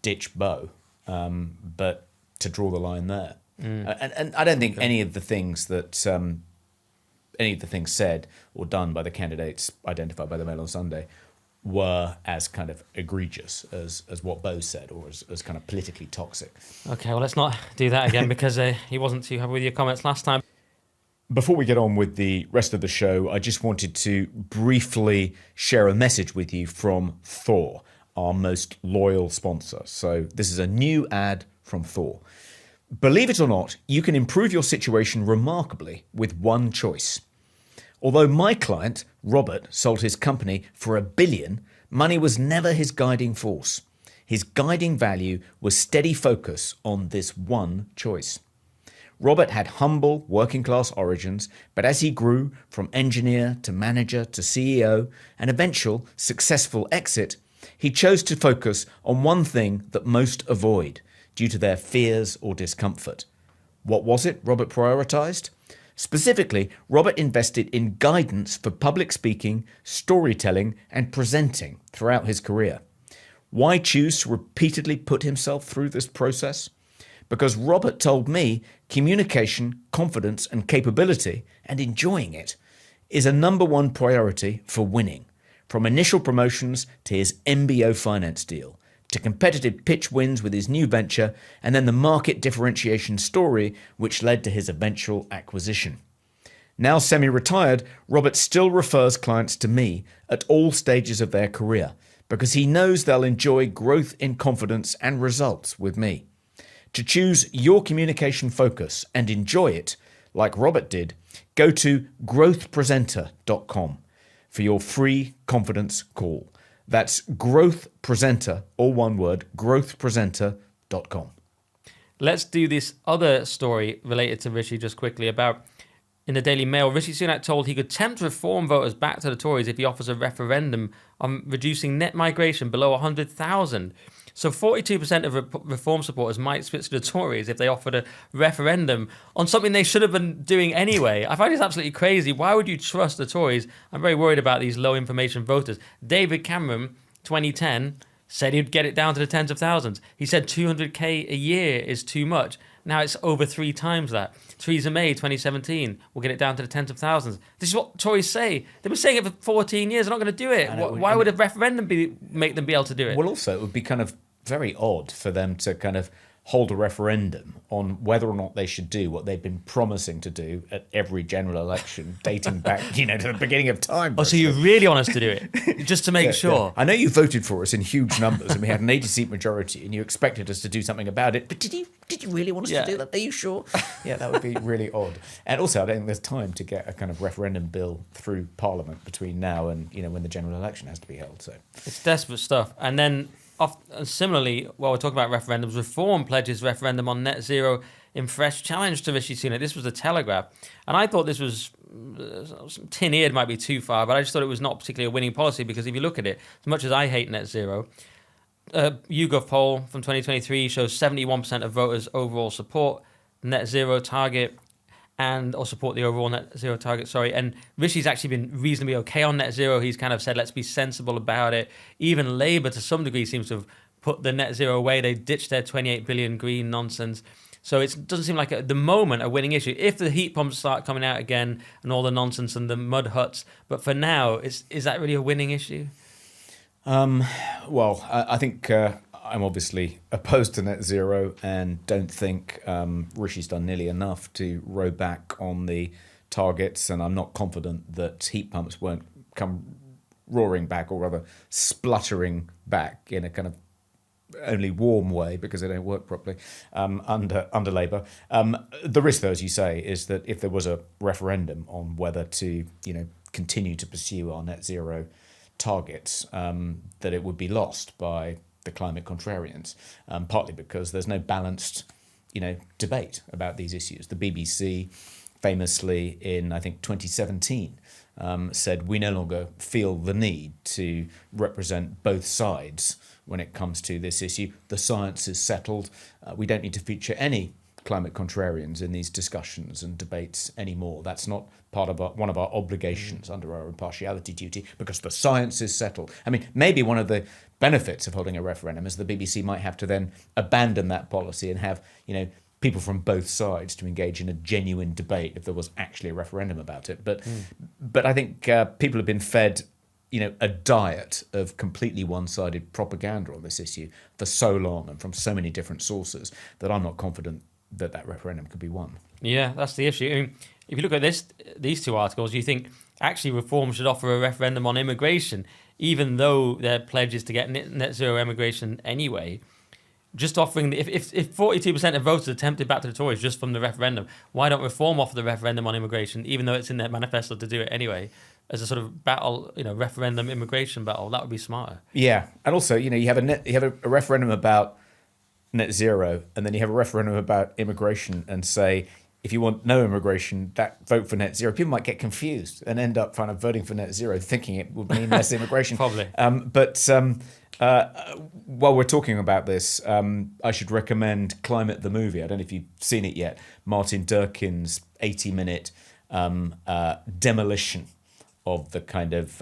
ditch Beau, but to draw the line there. And I don't think any of the things that... any of the things said or done by the candidates identified by the Mail on Sunday were as kind of egregious as what Beau said, or as kind of politically toxic. Okay, well, let's not do that again because he wasn't too happy with your comments last time. Before we get on with the rest of the show, I just wanted to briefly share a message with you from Thor, our most loyal sponsor. So this is a new ad from Thor. Believe it or not, you can improve your situation remarkably with one choice. Although my client, Robert, sold his company for $1 billion, money was never his guiding force. His guiding value was steady focus on this one choice. Robert had humble, working-class origins, but as he grew from engineer to manager to CEO, an eventual successful exit, he chose to focus on one thing that most avoid, due to their fears or discomfort. What was it Robert prioritised? Specifically, Robert invested in guidance for public speaking, storytelling, and presenting throughout his career. Why choose to repeatedly put himself through this process? Because Robert told me communication, confidence, and capability, and enjoying it, is a number one priority for winning, from initial promotions to his MBO finance deal, to competitive pitch wins with his new venture, and then the market differentiation story which led to his eventual acquisition. Now semi-retired, Robert still refers clients to me at all stages of their career because he knows they'll enjoy growth in confidence and results with me. To choose your communication focus and enjoy it, like Robert did, go to growthpresenter.com for your free confidence call. That's Growth Presenter, all one word, growthpresenter.com. Let's do this other story related to Rishi just quickly about, in the Daily Mail, Rishi Sunak told he could tempt Reform voters back to the Tories if he offers a referendum on reducing net migration below 100,000. So 42% of Reform supporters might switch to the Tories if they offered a referendum on something they should have been doing anyway. I find this absolutely crazy. Why would you trust the Tories? I'm very worried about these low information voters. David Cameron, 2010, said he'd get it down to the tens of thousands. He said 200k a year is too much. Now it's over 3 times that. Theresa May, 2017, will get it down to the tens of thousands. This is what Tories say. They've been saying it for 14 years. They're not going to do it. Why would a referendum make them be able to do it? Well, also, it would be kind of very odd for them to kind of hold a referendum on whether or not they should do what they've been promising to do at every general election dating back, to the beginning of time. Oh, so you really want us to do it, just to make sure. Yeah. I know you voted for us in huge numbers and we had an 80-seat majority and you expected us to do something about it, but did you really want us to do that? Are you sure? Yeah, that would be really odd. And also, I don't think there's time to get a kind of referendum bill through Parliament between now and, when the general election has to be held. So it's desperate stuff. And then similarly, while we're talking about referendums, Reform pledges referendum on net zero in fresh challenge to Rishi Sunak. This was the Telegraph. And I thought this was tin-eared might be too far, but I just thought it was not particularly a winning policy, because if you look at it, as much as I hate net zero, YouGov poll from 2023 shows 71% of voters overall support net zero target or support the overall net zero target, and Rishi's actually been reasonably okay on net zero. He's kind of said, let's be sensible about it. Even Labour, to some degree, seems to have put the net zero away. They ditched their 28 billion green nonsense. So it doesn't seem like, at the moment, a winning issue. If the heat pumps start coming out again and all the nonsense and the mud huts, but for now, is that really a winning issue? Well, I think I'm obviously opposed to net zero and don't think Rishi's done nearly enough to row back on the targets, and I'm not confident that heat pumps won't come roaring back, or rather spluttering back in a kind of only warm way, because they don't work properly under Labour. The risk, though, as you say, is that if there was a referendum on whether to continue to pursue our net zero targets, that it would be lost by the climate contrarians, partly because there's no balanced debate about these issues. The BBC famously in, I think, 2017 said, we no longer feel the need to represent both sides when it comes to this issue. The science is settled. We don't need to feature any climate contrarians in these discussions and debates anymore. That's not part of one of our obligations under our impartiality duty, because the science is settled. I mean, maybe one of the benefits of holding a referendum is the BBC might have to then abandon that policy and have people from both sides to engage in a genuine debate if there was actually a referendum about it. But I think people have been fed a diet of completely one-sided propaganda on this issue for so long and from so many different sources that I'm not confident that referendum could be won. Yeah, that's the issue. I mean, if you look at these two articles, you think actually Reform should offer a referendum on immigration, even though their pledge is to get net zero immigration anyway. Just offering, if 42% of voters are tempted back to the Tories just from the referendum, why don't Reform offer the referendum on immigration, even though it's in their manifesto to do it anyway, as a sort of battle, referendum immigration battle? That would be smarter. Yeah, and also, you have a referendum about net zero, and then you have a referendum about immigration, and say, if you want no immigration, vote for net zero. People might get confused and end up kind of voting for net zero, thinking it would mean less immigration. Probably. While we're talking about this, I should recommend Climate the Movie. I don't know if you've seen it yet. Martin Durkin's 80-minute demolition of the kind of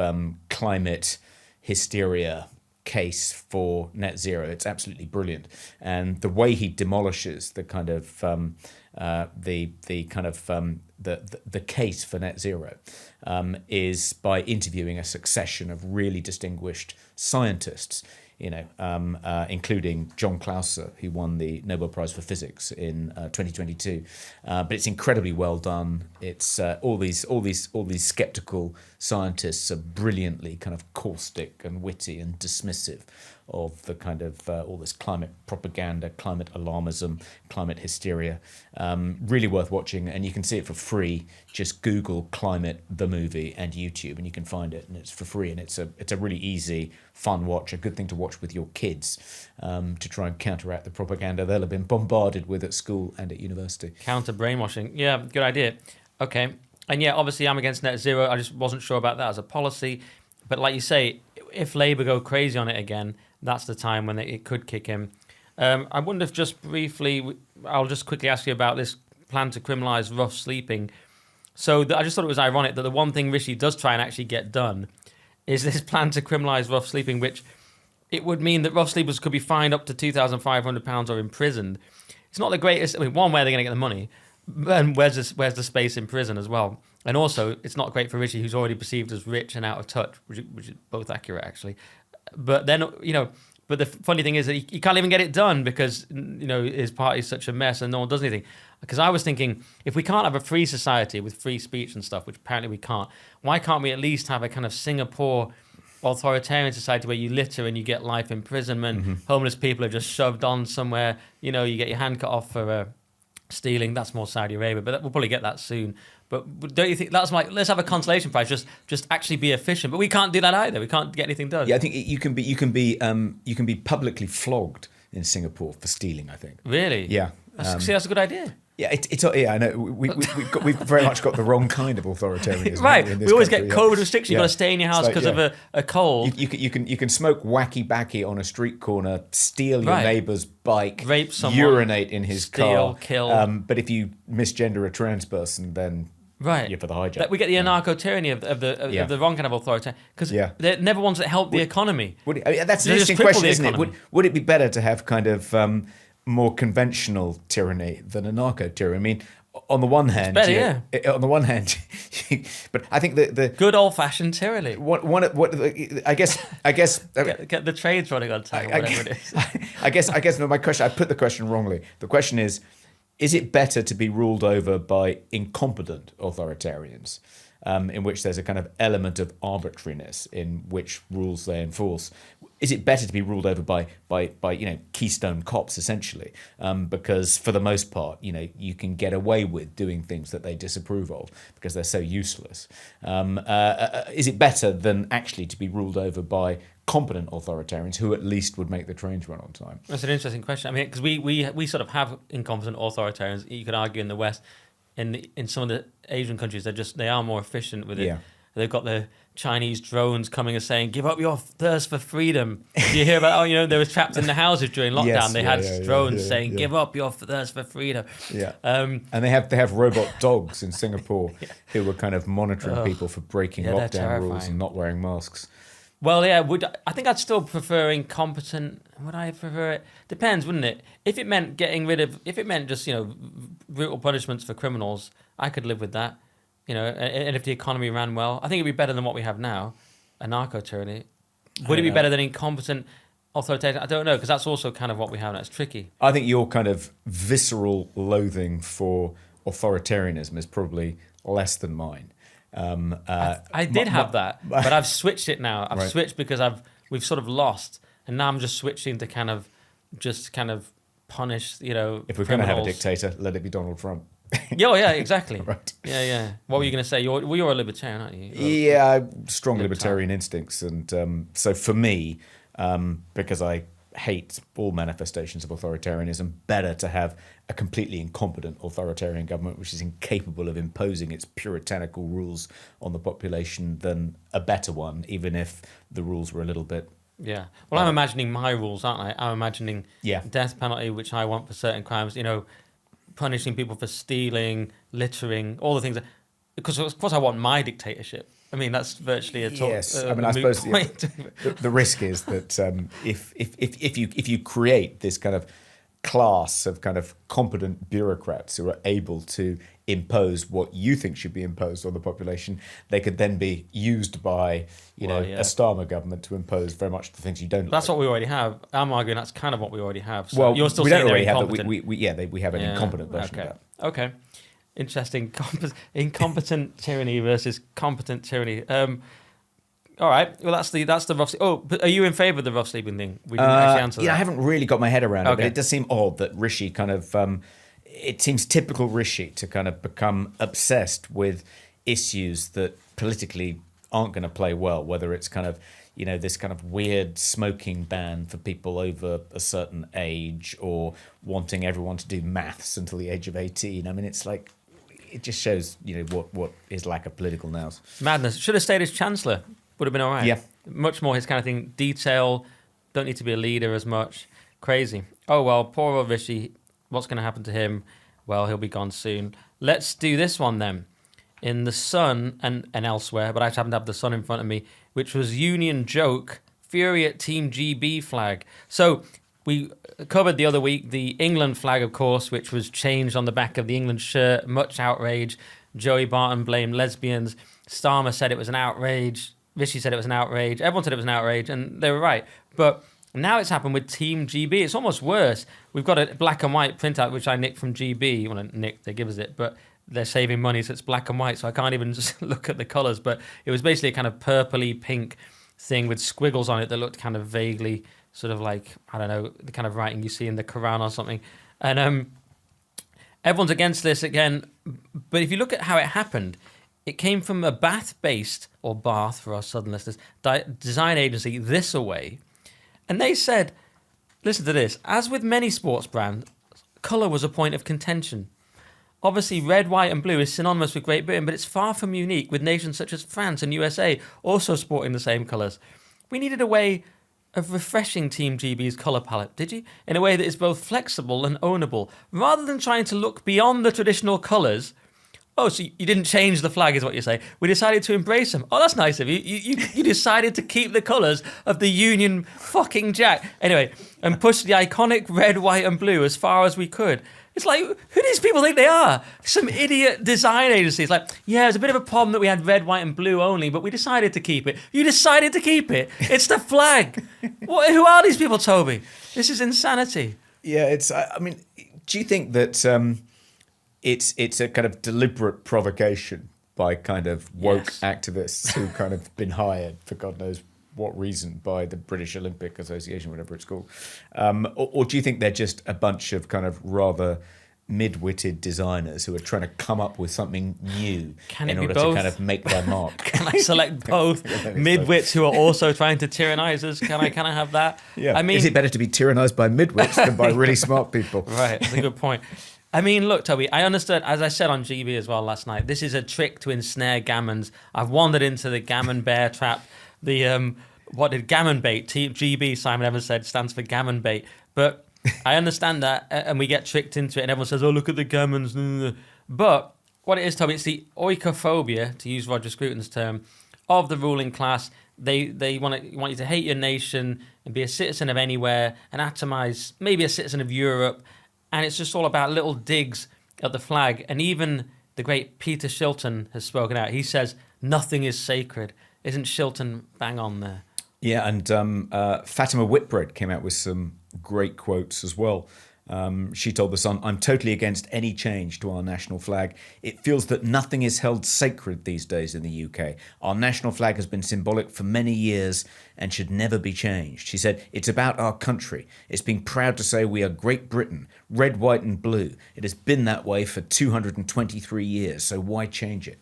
climate hysteria case for net zero. It's absolutely brilliant, and the way he demolishes the kind of the case for net zero is by interviewing a succession of really distinguished scientists, including John Clauser, who won the Nobel Prize for Physics in 2022. But it's incredibly well done. It's all these skeptical scientists are brilliantly kind of caustic and witty and dismissive of the kind of all this climate propaganda, climate alarmism, climate hysteria. Really worth watching, and you can see it for free. Just Google Climate the Movie and YouTube, and you can find it, and it's for free. And it's a really easy, fun watch, a good thing to watch with your kids to try and counteract the propaganda they'll have been bombarded with at school and at university. Counter brainwashing, yeah, good idea. Okay, and yeah, obviously I'm against net zero. I just wasn't sure about that as a policy, but like you say, if Labour go crazy on it again, that's the time when it could kick in. I wonder if just briefly, I'll just quickly ask you about this plan to criminalise rough sleeping. So I just thought it was ironic that the one thing Rishi does try and actually get done is this plan to criminalise rough sleeping, which it would mean that rough sleepers could be fined up to £2,500 or imprisoned. It's not the greatest. I mean, one, where are they going to get the money? And where's the space in prison as well? And also, it's not great for Rishi, who's already perceived as rich and out of touch, which is both accurate, actually. But then, but the funny thing is that he can't even get it done because, his party's such a mess and no one does anything. Because I was thinking, if we can't have a free society with free speech and stuff, which apparently we can't, why can't we at least have a kind of Singapore authoritarian society where you litter and you get life imprisonment, homeless people are just shoved on somewhere, you get your hand cut off for stealing? That's more Saudi Arabia, but we'll probably get that soon. But don't you think that's like, let's have a consolation prize, just actually be efficient? But we can't do that either. We can't get anything done. Yeah, I think you can be publicly flogged in Singapore for stealing, I think. Really? Yeah. See, that's a good idea. Yeah, I know. We've very much got the wrong kind of authoritarianism. Right. In this We always country, get COVID restrictions. You've got to stay in your house It's because of a cold. You can smoke wacky backy on a street corner, steal your neighbour's bike, rape someone, urinate in his car, kill. But if you misgender a trans person, then you're for the hijack. We get the anarcho-tyranny of the wrong kind of authoritarian, because they're never ones that help the economy. That's an interesting question, isn't it? Would it be better to have kind of more conventional tyranny than anarcho-tyranny? I mean, on the one hand, it's better, on the one hand, but I think the good old-fashioned tyranny. I guess get the trades running on time. Whatever it is. I guess. No, my question. I put the question wrongly. The question is it better to be ruled over by incompetent authoritarians, in which there's a kind of element of arbitrariness in which rules they enforce? Is it better to be ruled over by Keystone cops, essentially, because for the most part, you can get away with doing things that they disapprove of because they're so useless? Is it better than actually to be ruled over by competent authoritarians who at least would make the trains run on time? That's an interesting question. I mean, because we sort of have incompetent authoritarians. You could argue in the West, in some of the Asian countries, they are more efficient with it. Yeah. They've got the Chinese drones coming and saying, "Give up your thirst for freedom." Do you hear about? They were trapped in the houses during lockdown. Yes, they had drones saying, "Give up your thirst for freedom." Yeah, and they have robot dogs in Singapore who were kind of monitoring people for breaking lockdown rules and not wearing masks. Well, yeah, I think I'd still prefer incompetent. Would I prefer it? Depends, wouldn't it? If it meant just brutal punishments for criminals, I could live with that. And if the economy ran well, I think it'd be better than what we have now, anarcho-tyranny. Would it be better than incompetent authoritarian? I don't know, because that's also kind of what we have now. It's tricky. I think your kind of visceral loathing for authoritarianism is probably less than mine. I did have that, but I've switched it now. I've switched because we've sort of lost, and now I'm just switching to kind of punish. If we're going to have a dictator, let it be Donald Trump. Yeah, exactly. Right. Yeah. What were you going to say? You're a libertarian, aren't you? Yeah, strong libertarian instincts, and so for me, because I hate all manifestations of authoritarianism, better to have a completely incompetent authoritarian government which is incapable of imposing its puritanical rules on the population than a better one, even if the rules were a little bit. Yeah. Well, I'm imagining my rules, aren't I? I'm imagining death penalty, which I want for certain crimes. Punishing people for stealing, littering, all the things. Because of course I want my dictatorship. I mean, that's virtually a talk. Yes, I suppose the risk is that if you create this kind of class of kind of competent bureaucrats who are able to impose what you think should be imposed on the population, they could then be used by a Starmer government to impose very much the things you don't. That's like. what we already have. I'm arguing that's kind of what we already have. So well, you're still we saying don't already they're have incompetent. we have an incompetent version of that. Okay. Interesting. Incompetent tyranny versus competent tyranny. All right. Well, that's the rough sleep. Oh, but are you in favour of the rough sleeping thing? We didn't actually answer that. I haven't really got my head around it, but it does seem odd that Rishi kind of. It seems typical Rishi to kind of become obsessed with issues that politically aren't going to play well, whether it's kind of, this kind of weird smoking ban for people over a certain age or wanting everyone to do maths until the age of 18. I mean, it's like, it just shows, what his lack of political nous. Madness. Should have stayed as Chancellor. Would have been all right. Yeah. Much more his kind of thing. Detail. Don't need to be a leader as much. Crazy. Oh, well, poor old Rishi. What's going to happen to him? Well, he'll be gone soon. Let's do this one then. In The Sun and elsewhere, but I just happen to have The Sun in front of me, which was Union Joke, Fury at Team GB flag. So we covered the other week the England flag, of course, which was changed on the back of the England shirt. Much outrage. Joey Barton blamed lesbians. Starmer said it was an outrage. Rishi said it was an outrage. Everyone said it was an outrage, and they were right. But now it's happened with Team GB. It's almost worse. We've got a black and white printout, which I nicked from GB. Well, they give us it, but they're saving money, so it's black and white, so I can't even just look at the colours. But it was basically a kind of purpley pink thing with squiggles on it that looked kind of vaguely sort of like, I don't know, the kind of writing you see in the Quran or something. And everyone's against this again. But if you look at how it happened, it came from a Bath-based, or Bath for our southern listeners, design agency, This Away. And they said, listen to this, as with many sports brands, colour was a point of contention. Obviously, red, white and blue is synonymous with Great Britain, but it's far from unique, with nations such as France and USA also sporting the same colours. We needed a way of refreshing Team GB's colour palette, did you? In a way that is both flexible and ownable. Rather than trying to look beyond the traditional colours. Oh, so you didn't change the flag, is what you're saying. We decided to embrace them. Oh, that's nice of you. You decided to keep the colours of the Union fucking Jack. Anyway, and push the iconic red, white and blue as far as we could. It's like, who do these people think they are? Some idiot design agency. It's like, yeah, it's a bit of a problem that we had red, white and blue only, but we decided to keep it. You decided to keep it. It's the flag. Who are these people, Toby? This is insanity. Yeah, I mean, do you think that it's a kind of deliberate provocation by kind of woke activists who kind of been hired for God knows what reason by the British Olympic Association, whatever it's called? Or do you think they're just a bunch of kind of rather mid-witted designers who are trying to come up with something new in order to kind of make their mark? Can I select both mid-wits who are also trying to tyrannize us? Can I have that? Yeah. I mean, is it better to be tyrannized by mid-wits than by really smart people? Right, that's a good point. I mean, look, Toby, I understood, as I said on GB as well last night, this is a trick to ensnare gammons. I've wandered into the gammon bear trap. The, what did gammon bait, GB, Simon Evans said, stands for gammon bait. But I understand that, and we get tricked into it, and everyone says, oh, look at the gammons. But what it is, Toby, it's the oikophobia, to use Roger Scruton's term, of the ruling class. They want you to hate your nation and be a citizen of anywhere and atomize, maybe a citizen of Europe. And it's just all about little digs at the flag. And even the great Peter Shilton has spoken out. He says, nothing is sacred. Isn't Shilton bang on there? Yeah, and Fatima Whitbread came out with some great quotes as well. She told The Sun, I'm totally against any change to our national flag. It feels that nothing is held sacred these days in the UK. Our national flag has been symbolic for many years and should never be changed. She said, it's about our country. It's being proud to say we are Great Britain, red, white and blue. It has been that way for 223 years, so why change it?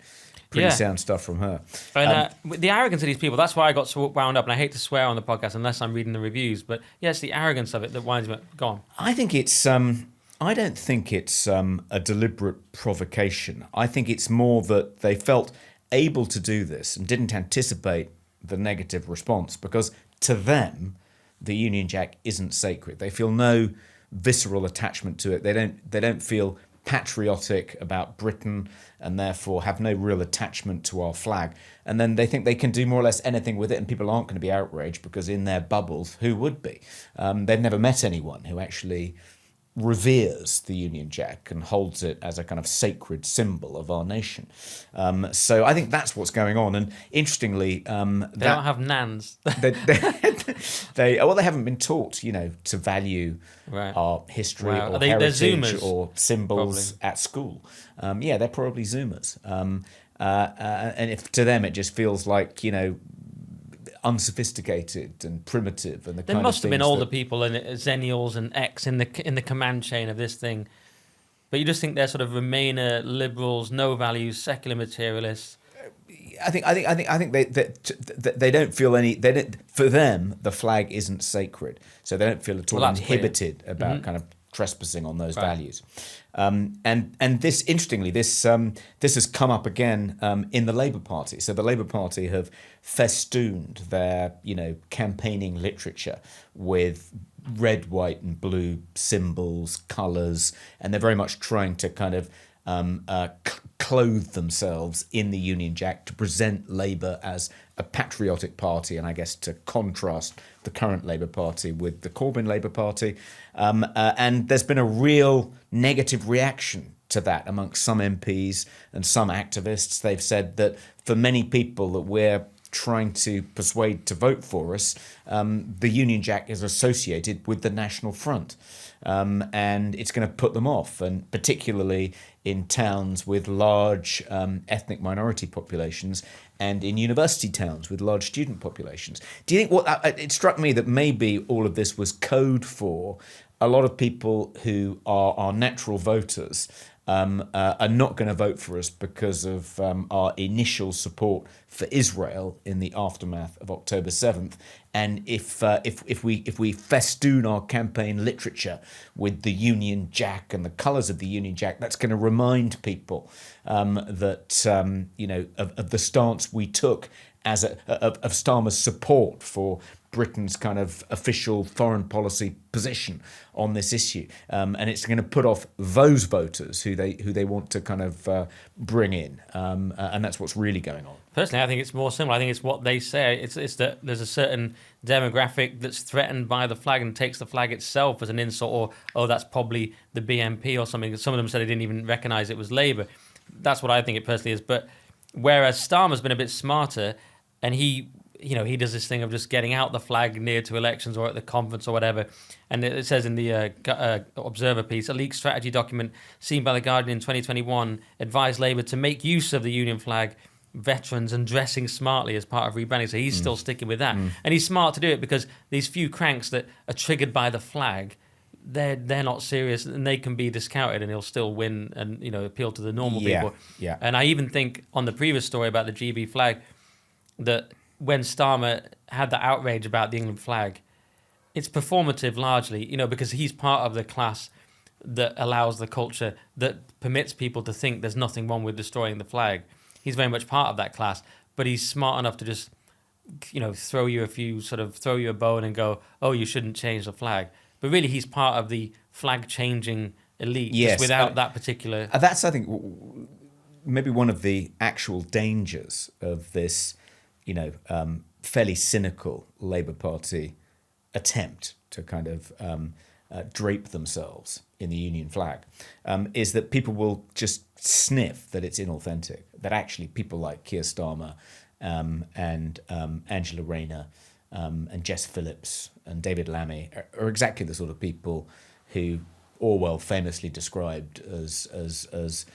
Pretty sound stuff from her. And the arrogance of these people, that's why I got so wound up, and I hate to swear on the podcast unless I'm reading the reviews, but yes, the arrogance of it that winds me up. Go on. I think it's, I don't think it's a deliberate provocation. I think it's more that they felt able to do this and didn't anticipate the negative response, because to them, the Union Jack isn't sacred. They feel no visceral attachment to it. They don't feel patriotic about Britain and therefore have no real attachment to our flag. And then they think they can do more or less anything with it, and people aren't going to be outraged because in their bubbles, who would be? They've never met anyone who actually reveres the Union Jack and holds it as a kind of sacred symbol of our nation. So I think that's what's going on. And interestingly, they don't have nans. they haven't been taught, to value our history or heritage or symbols at school. They're probably Zoomers. And if to them it just feels like, unsophisticated and primitive, and there must have been older people and Xennials and X in the command chain of this thing, but you just think they're sort of Remainer liberals, no values, secular materialists. I think they don't feel any. They don't. For them, the flag isn't sacred, so they don't feel at all inhibited about kind of trespassing on those values. And this, interestingly, this has come up again in the Labour Party. So the Labour Party have festooned their campaigning literature with red, white, and blue symbols, colours, and they're very much trying to kind of clothe themselves in the Union Jack to present Labour as a patriotic party, and I guess to contrast the current Labour Party with the Corbyn Labour Party. And there's been a real negative reaction to that amongst some MPs and some activists. They've said that for many people that we're trying to persuade to vote for us, the Union Jack is associated with the National Front. And it's going to put them off, and particularly in towns with large ethnic minority populations and in university towns with large student populations. Do you think it struck me that maybe all of this was code for a lot of people who are our natural voters are not going to vote for us because of our initial support for Israel in the aftermath of October 7th. And if we festoon our campaign literature with the Union Jack and the colours of the Union Jack, that's going to remind people that of the stance we took of Starmer's support for Britain's kind of official foreign policy position on this issue, and it's going to put off those voters who they want to kind of bring in, and that's what's really going on. Personally, I think it's more similar. I think it's what they say. It's that there's a certain demographic that's threatened by the flag and takes the flag itself as an insult, or, oh, that's probably the BNP or something. Some of them said they didn't even recognise it was Labour. That's what I think it personally is. But whereas Starmer's been a bit smarter, and he does this thing of just getting out the flag near to elections or at the conference or whatever. And it says in the Observer piece, a leaked strategy document seen by The Guardian in 2021 advised Labour to make use of the Union flag, veterans and dressing smartly as part of rebranding. So he's still sticking with that. And he's smart to do it because these few cranks that are triggered by the flag, they're not serious and they can be discounted and he'll still win and appeal to the normal people. Yeah. And I even think on the previous story about the GB flag that when Starmer had the outrage about the England flag, it's performative largely, because he's part of the class that allows the culture that permits people to think there's nothing wrong with destroying the flag. He's very much part of that class, but he's smart enough to just, throw you a bone and go, oh, you shouldn't change the flag. But really, he's part of the flag-changing elite, yes, just without that particular... That's, I think, maybe one of the actual dangers of this fairly cynical Labour Party attempt to kind of drape themselves in the Union flag, is that people will just sniff that it's inauthentic, that actually people like Keir Starmer and Angela Rayner and Jess Phillips and David Lammy are exactly the sort of people who Orwell famously described as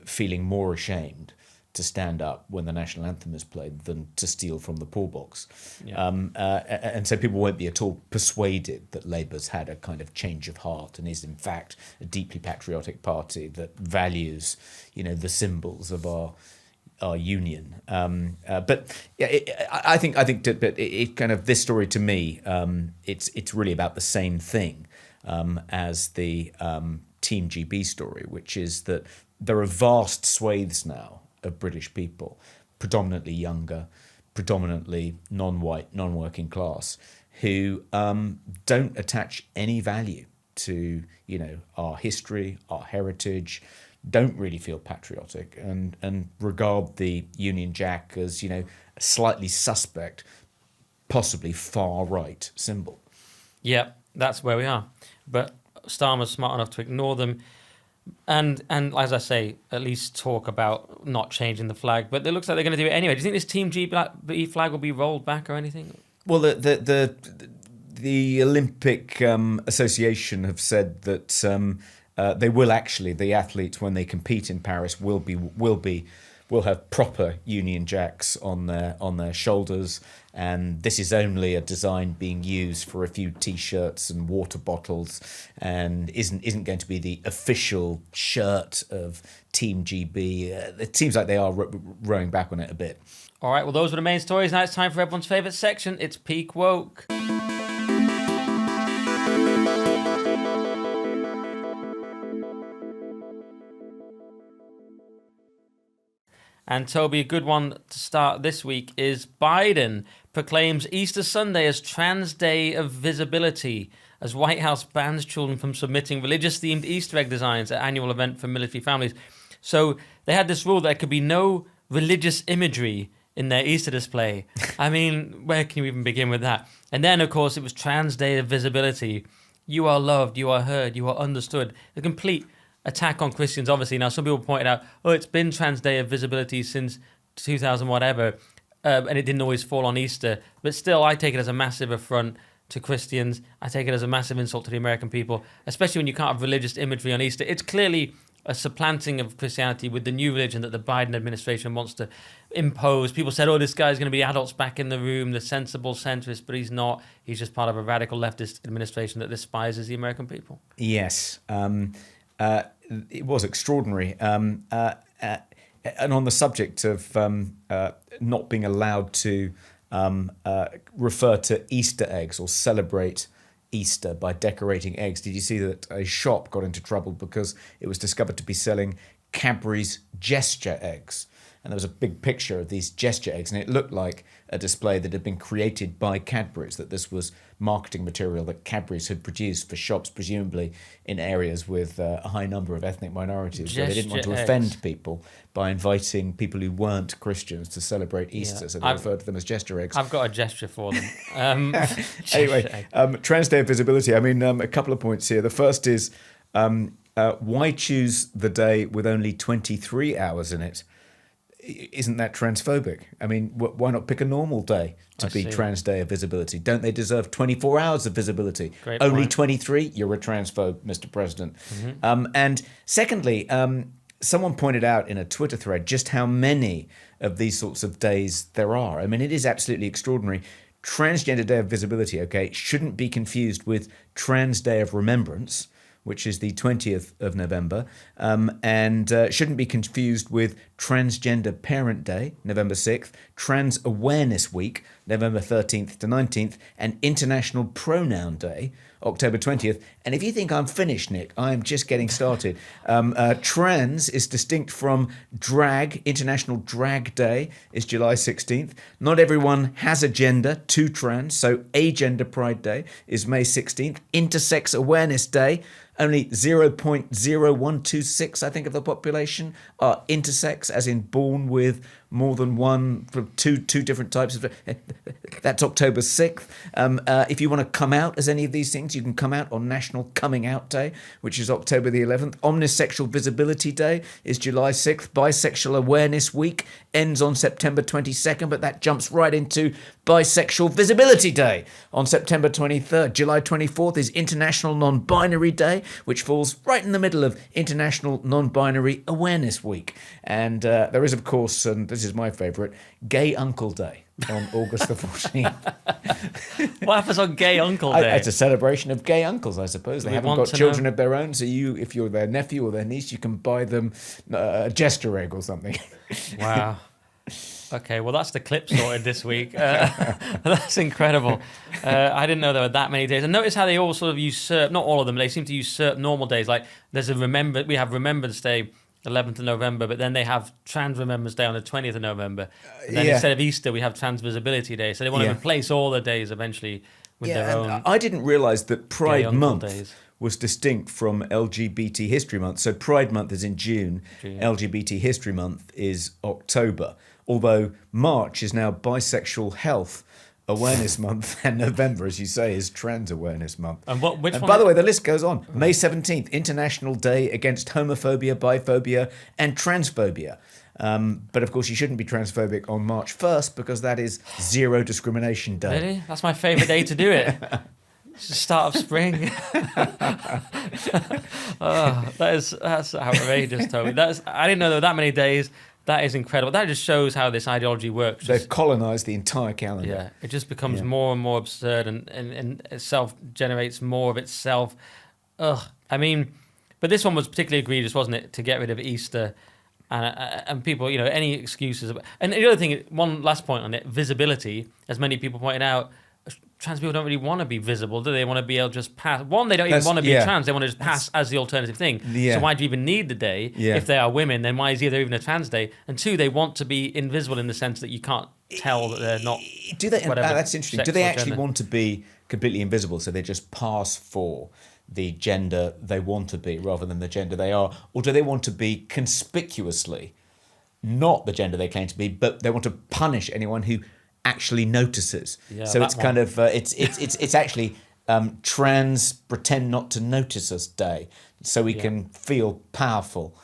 feeling more ashamed to stand up when the national anthem is played than to steal from the poor box. Yeah. And so people won't be at all persuaded that Labour's had a kind of change of heart and is in fact a deeply patriotic party that values, the symbols of our union. But yeah, I think that it kind of, this story to me, it's really about the same thing as the Team GB story, which is that there are vast swathes now of British people, predominantly younger, predominantly non-white, non-working class, who don't attach any value to, our history, our heritage, don't really feel patriotic and regard the Union Jack as, a slightly suspect, possibly far-right symbol. Yeah, that's where we are. But Starmer's smart enough to ignore them. And as I say, at least talk about not changing the flag. But it looks like they're going to do it anyway. Do you think this Team GB flag will be rolled back or anything? Well, the Olympic Association have said that they will actually, the athletes when they compete in Paris will have proper Union Jacks on their shoulders, and this is only a design being used for a few T-shirts and water bottles, and isn't going to be the official shirt of Team GB. It seems like they are rowing back on it a bit. All right, well, those were the main stories. Now it's time for everyone's favourite section. It's Peak Woke. And Toby, a good one to start this week is Biden proclaims Easter Sunday as Trans Day of Visibility as White House bans children from submitting religious-themed Easter egg designs at annual event for military families. So they had this rule that there could be no religious imagery in their Easter display. I mean, where can you even begin with that? And then, of course, it was Trans Day of Visibility. You are loved, you are heard, you are understood. The complete attack on Christians, obviously. Now, some people pointed out, it's been Trans Day of Visibility since 2000 whatever, and it didn't always fall on Easter. But still, I take it as a massive affront to Christians. I take it as a massive insult to the American people, especially when you can't have religious imagery on Easter. It's clearly a supplanting of Christianity with the new religion that the Biden administration wants to impose. People said, this guy's going to be adults back in the room, the sensible centrist, but he's not. He's just part of a radical leftist administration that despises the American people. Yes. it was extraordinary. And on the subject of not being allowed to refer to Easter eggs or celebrate Easter by decorating eggs, did you see that a shop got into trouble because it was discovered to be selling Cadbury's gesture eggs? And there was a big picture of these gesture eggs, and it looked like a display that had been created by Cadbury's, that this was marketing material that Cadbury's had produced for shops, presumably in areas with a high number of ethnic minorities, where they didn't want to offend people by inviting people who weren't Christians to celebrate Easter, so they referred to them as gesture eggs. I've got a gesture for them. Anyway, Trans Day of Visibility. I mean, a couple of points here. The first is, why choose the day with only 23 hours in it? Isn't that transphobic? I mean, why not pick a normal day to be Trans Day of Visibility? Don't they deserve 24 hours of visibility? Great Only point. 23? You're a transphobe, Mr. President. And secondly, someone pointed out in a Twitter thread just how many of these sorts of days there are. I mean, it is absolutely extraordinary. Transgender Day of Visibility, okay, shouldn't be confused with Trans Day of Remembrance, which is the 20th of November, and shouldn't be confused with Transgender Parent Day, November 6th, Trans Awareness Week, November 13th to 19th, and International Pronoun Day, October 20th. And if you think I'm finished, Nick, I am just getting started. Trans is distinct from drag. International Drag Day is July 16th. Not everyone has a gender, to trans, so Agender Pride Day is May 16th. Intersex Awareness Day, only 0.0126, I think, of the population are intersex, as in born with more than one, two different types of. That's October 6th. If you want to come out as any of these things, you can come out on National Coming Out Day, which is October the 11th. Omnisexual Visibility Day is July 6th. Bisexual Awareness Week ends on September 22nd, but that jumps right into Bisexual Visibility Day on September 23rd. July 24th is International Non-Binary Day, which falls right in the middle of International Non-Binary Awareness Week. And there is, of course, and this is my favourite, Gay Uncle Day on August the 14th. What happens on Gay Uncle Day? It's a celebration of gay uncles, I suppose. They haven't got children of their own, so if you're their nephew or their niece, you can buy them a gesture egg or something. Wow. Okay, well, that's the clip sorted this week. That's incredible. I didn't know there were that many days. And notice how they all sort of usurp, not all of them, they seem to usurp normal days. Like we have Remembrance Day, 11th of November, but then they have Trans Remembrance Day on the 20th of November. And then instead of Easter, we have Trans Visibility Day. So they want to replace all the days eventually with their own. I didn't realise that Pride Month days was distinct from LGBT History Month. So Pride Month is in June. LGBT History Month is October. Although March is now Bisexual Health Awareness Month, and November, as you say, is Trans Awareness Month. And by the way, the list goes on. May 17th, International Day Against Homophobia, Biphobia, and Transphobia. But of course, you shouldn't be transphobic on March 1st because that is Zero Discrimination Day. Really? That's my favourite day to do it. It's the start of spring. That's outrageous, Toby. I didn't know there were that many days. That is incredible. That just shows how this ideology works. They've colonised the entire calendar. Yeah, it just becomes more and more absurd, and itself generates more of itself. Ugh. I mean, but this one was particularly egregious, wasn't it? To get rid of Easter, and people, any excuses. And the other thing, one last point on it: visibility. As many people pointed out, trans people don't really want to be visible, do they? They want to be able to just pass. One, they don't even want to be trans. They want to just pass as the alternative thing. So why do you even need the day? If they are women, then why is there even a trans day? And two, they want to be invisible in the sense that you can't tell that they're not. Do they? That's interesting. Do they actually want to be completely invisible, so they just pass for the gender they want to be rather than the gender they are? Or do they want to be conspicuously not the gender they claim to be, but they want to punish anyone who actually notices? So it's kind of it's actually Trans Pretend Not to Notice Us Day, so we can feel powerful.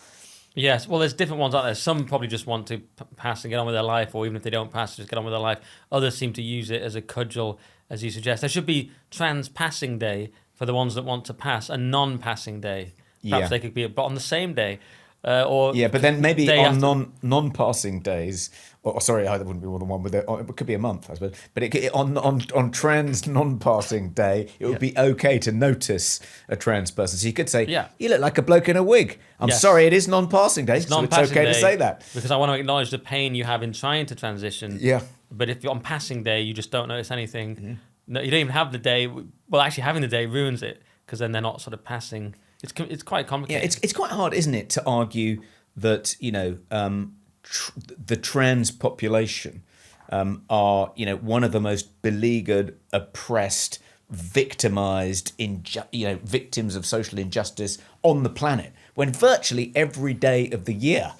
Yes, well, there's different ones out there. Some probably just want to pass and get on with their life, or even if they don't pass, just get on with their life. Others seem to use it as a cudgel, as you suggest. There should be Trans Passing Day for the ones that want to pass, a non-passing day. Perhaps they could be, but on the same day. or but then maybe day on after. non-passing days, or sorry, there wouldn't be more than one. It could be a month, I suppose. But on trans non-passing day, it would be okay to notice a trans person. So you could say, you look like a bloke in a wig. I'm sorry, it is non-passing day, so it's okay to say that. Because I want to acknowledge the pain you have in trying to transition. Yeah. But if you're on passing day, you just don't notice anything. No, you don't even have the day. Well, actually, having the day ruins it because then they're not sort of passing. It's quite complicated. Yeah, it's quite hard, isn't it, to argue that the trans population are one of the most beleaguered, oppressed, victimized, victims of social injustice on the planet, when virtually every day of the year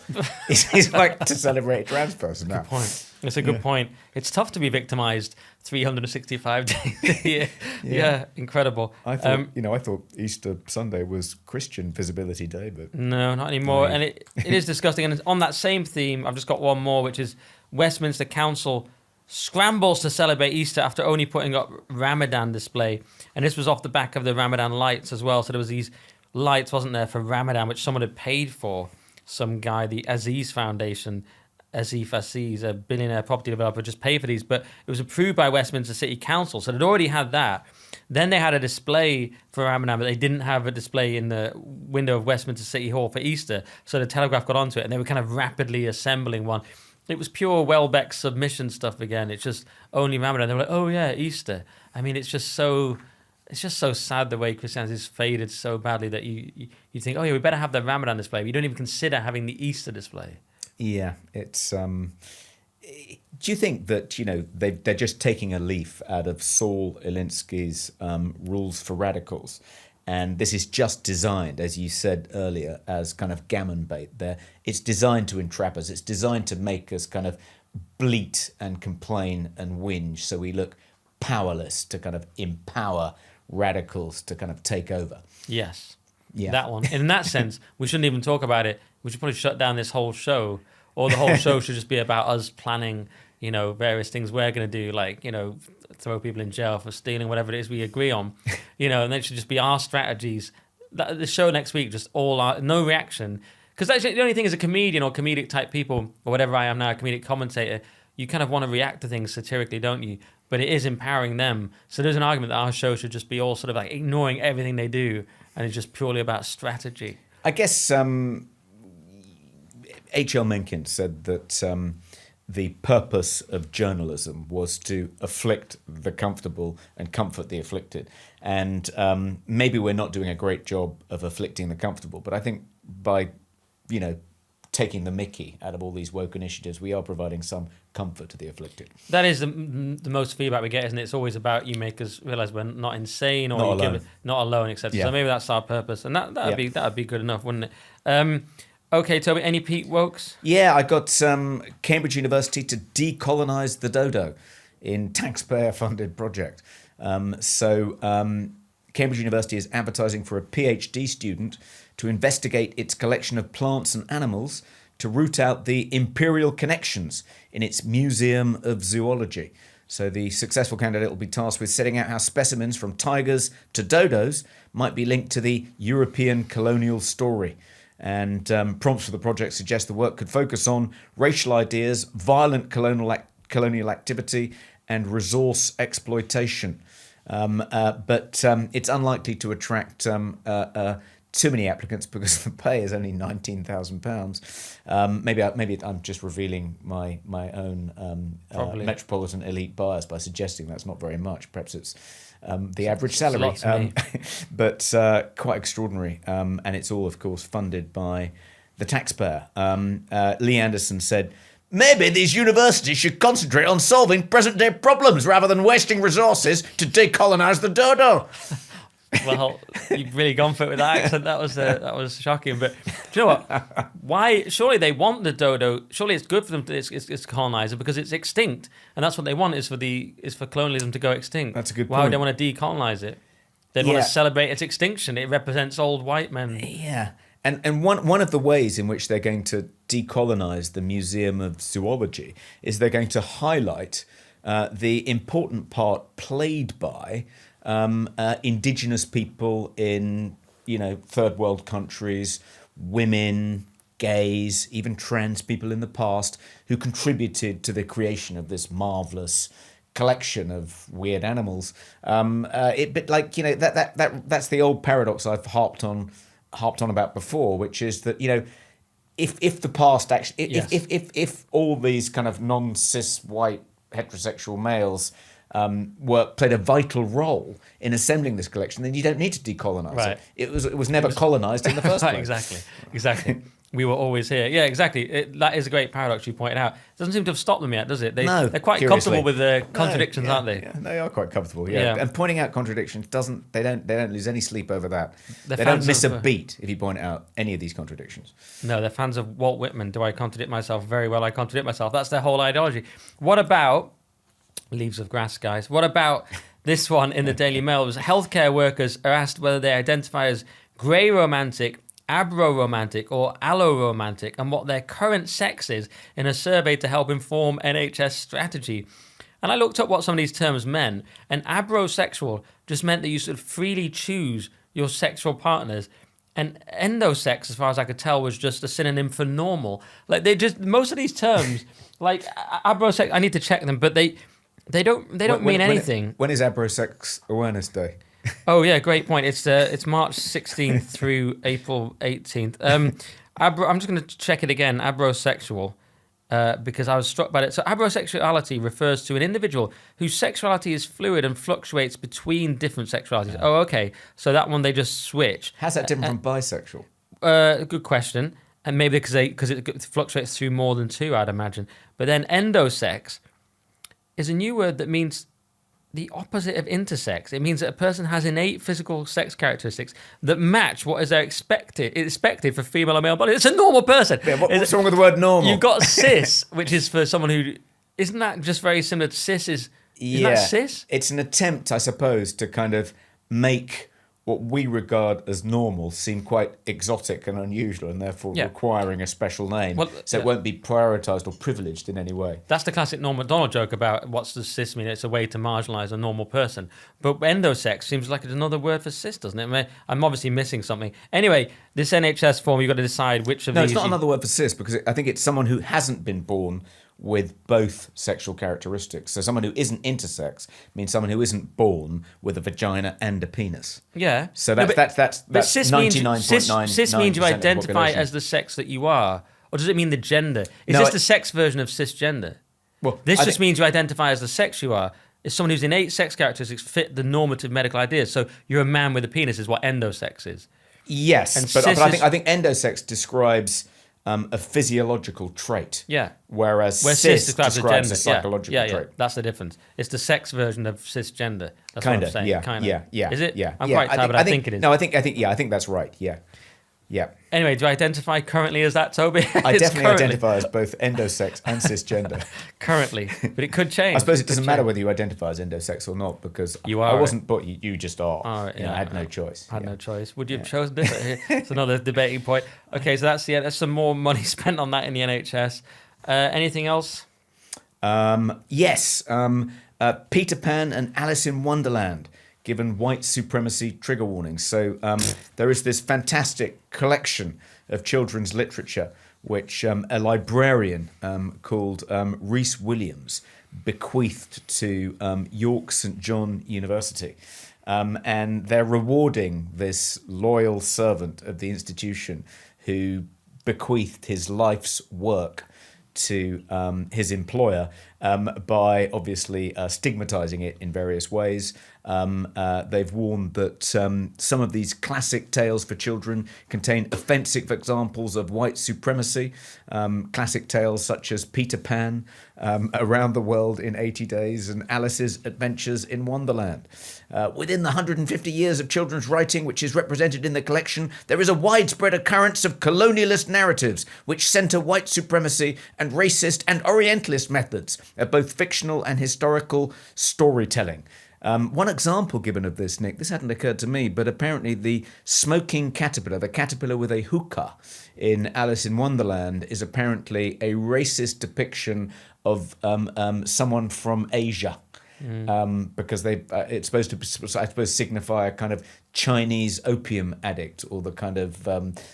is like to celebrate a trans person. Good point. It's a good point. It's tough to be victimized 365 days a year. Yeah, incredible. I thought Easter Sunday was Christian Visibility Day, but no, not anymore. And it is disgusting. And on that same theme, I've just got one more, which is Westminster Council scrambles to celebrate Easter after only putting up Ramadan display. And this was off the back of the Ramadan lights as well. So there was these lights, wasn't there, for Ramadan, which someone had paid for. Some guy, the Aziz Foundation, Aziz, a billionaire property developer, just paid for these. But it was approved by Westminster City Council. So they'd already had that. Then they had a display for Ramadan, but they didn't have a display in the window of Westminster City Hall for Easter. So the Telegraph got onto it, and they were kind of rapidly assembling one. It was pure Welbeck submission stuff again. It's just only Ramadan. They were like, oh yeah, Easter. I mean, it's just so sad the way Christianity's faded so badly that you think, oh yeah, we better have the Ramadan display. But you don't even consider having the Easter display. Yeah, it's. Do you think that they're just taking a leaf out of Saul Alinsky's Rules for Radicals, and this is just designed, as you said earlier, as kind of gammon bait? There, it's designed to entrap us. It's designed to make us kind of bleat and complain and whinge, so we look powerless, to kind of empower radicals to kind of take over. Yes, that one. And in that sense, we shouldn't even talk about it. We should probably shut down this whole show, or the whole show should just be about us planning, various things we're going to do, like, throw people in jail for stealing whatever it is we agree on, and it should just be our strategies. The show next week, just no reaction. Because actually, the only thing is, a comedian or comedic type people, or whatever I am now, a comedic commentator, you kind of want to react to things satirically, don't you? But it is empowering them. So there's an argument that our show should just be all sort of like ignoring everything they do, and it's just purely about strategy. I guess H.L. Mencken said that the purpose of journalism was to afflict the comfortable and comfort the afflicted. And maybe we're not doing a great job of afflicting the comfortable, but I think by, taking the mickey out of all these woke initiatives, we are providing some comfort to the afflicted. That is the most feedback we get, isn't it? It's always about, you make us realise we're not insane, or not alone, etc. Yeah. So maybe that's our purpose, and that'd be good enough, wouldn't it? Okay, Toby, any peak wokes? Yeah, I got Cambridge University to decolonise the dodo in taxpayer-funded project. Cambridge University is advertising for a PhD student to investigate its collection of plants and animals to root out the imperial connections in its Museum of Zoology. So the successful candidate will be tasked with setting out how specimens from tigers to dodos might be linked to the European colonial story. And prompts for the project suggest the work could focus on racial ideas, violent colonial activity, and resource exploitation. But it's unlikely to attract too many applicants because the pay is only £19,000. Maybe I'm just revealing my own metropolitan elite bias by suggesting that's not very much. Perhaps it's the average salary, but quite extraordinary. And it's all, of course, funded by the taxpayer. Lee Anderson said, maybe these universities should concentrate on solving present-day problems rather than wasting resources to decolonise the dodo. Well, you've really gone for it with that accent. That was shocking. But do you know what? Why? Surely they want the dodo. Surely it's good for them. It's colonizer because it's extinct, and that's what they want. Is for colonialism to go extinct. That's a good point. Why would they want to decolonize it? They'd want to celebrate its extinction. It represents old white men. Yeah. And one of the ways in which they're going to decolonize the Museum of Zoology is they're going to highlight the important part played by indigenous people in third world countries, women, gays, even trans people in the past who contributed to the creation of this marvelous collection of weird animals. But like, you know, that's the old paradox I've harped on about before, which is that, you know, if the past actually, if all these kind of non-cis white heterosexual males played a vital role in assembling this collection, then you don't need to decolonize it. It was never colonized in the first place. Exactly. We were always here. Yeah, exactly. That is a great paradox you pointed out. It doesn't seem to have stopped them yet, does it? No, they're quite comfortable with the contradictions, aren't they? Yeah, they are quite comfortable. Yeah. And pointing out contradictions they don't lose any sleep over that. They don't miss a beat if you point out any of these contradictions. No, they're fans of Walt Whitman. Do I contradict myself? Very well, I contradict myself. That's their whole ideology. What about Leaves of Grass, guys? What about this one in the Daily Mail? It was healthcare workers are asked whether they identify as grey romantic, abro-romantic or allo-romantic and what their current sex is in a survey to help inform NHS strategy. And I looked up what some of these terms meant, and abrosexual just meant that you sort of freely choose your sexual partners. And endosex, as far as I could tell, was just a synonym for normal. Like most of these terms, like abrosex, I need to check them, but they don't mean anything. When is Abrosex Awareness Day? Oh yeah, great point. It's March 16th through April 18th. I'm just going to check it again. Abrosexual, because I was struck by it. So abrosexuality refers to an individual whose sexuality is fluid and fluctuates between different sexualities. Oh, okay. So that one they just switch. How's that different from bisexual? Good question. And maybe because it fluctuates through more than two, I'd imagine. But then endosex is a new word that means the opposite of intersex. It means that a person has innate physical sex characteristics that match what is expected for female or male bodies. It's a normal person. Yeah, what's wrong with the word normal? You've got cis, which is for someone who... Isn't that just very similar to cis? Isn't that cis? It's an attempt, I suppose, to kind of make what we regard as normal seem quite exotic and unusual and therefore requiring a special name. It won't be prioritised or privileged in any way. That's the classic Norm Macdonald joke about what's the cis mean? It's a way to marginalise a normal person. But endosex seems like it's another word for cis, doesn't it? I'm obviously missing something. Anyway, this NHS form, you've got to decide which of these... No, it's not another word for cis because I think it's someone who hasn't been born with both sexual characteristics. So someone who isn't intersex means someone who isn't born with a vagina and a penis. Yeah. So that's 99.9%. Cis means you identify as the sex that you are, or does it mean the gender? Is this the sex version of cisgender? Well, this just means you identify as the sex you are. It's someone whose innate sex characteristics fit the normative medical ideas. So you're a man with a penis is what endosex is. Yes, but I think endosex describes a physiological trait. Yeah. Whereas cis describes a psychological trait. That's the difference. It's the sex version of cisgender. That's what I'm saying. Yeah. Is it? Yeah. I'm quite tired, but I think it is. No, I think that's right. Yeah. Yeah. Anyway, do I identify currently as that, Toby? I definitely identify as both endosex and cisgender. Currently, but it could change. I suppose it doesn't matter whether you identify as endosex or not because you are. I wasn't, but you just are. I had no choice. I had no choice. Would you have chosen different? It's another debating point. Okay, so that's some more money spent on that in the NHS. Anything else? Yes. Peter Pan and Alice in Wonderland given white supremacy trigger warnings. So there is this fantastic collection of children's literature which a librarian called Rhys Williams bequeathed to York St John University. And they're rewarding this loyal servant of the institution who bequeathed his life's work to his employer by obviously stigmatizing it in various ways. They've warned that some of these classic tales for children contain offensive examples of white supremacy. Classic tales such as Peter Pan, Around the World in 80 Days, and Alice's Adventures in Wonderland. Within the 150 years of children's writing which is represented in the collection, there is a widespread occurrence of colonialist narratives which centre white supremacy and racist and orientalist methods of both fictional and historical storytelling. One example given of this, Nick, this hadn't occurred to me, but apparently the smoking caterpillar, the caterpillar with a hookah in Alice in Wonderland, is apparently a racist depiction of someone from Asia. because it's supposed to, I suppose, signify a kind of Chinese opium addict, or the kind of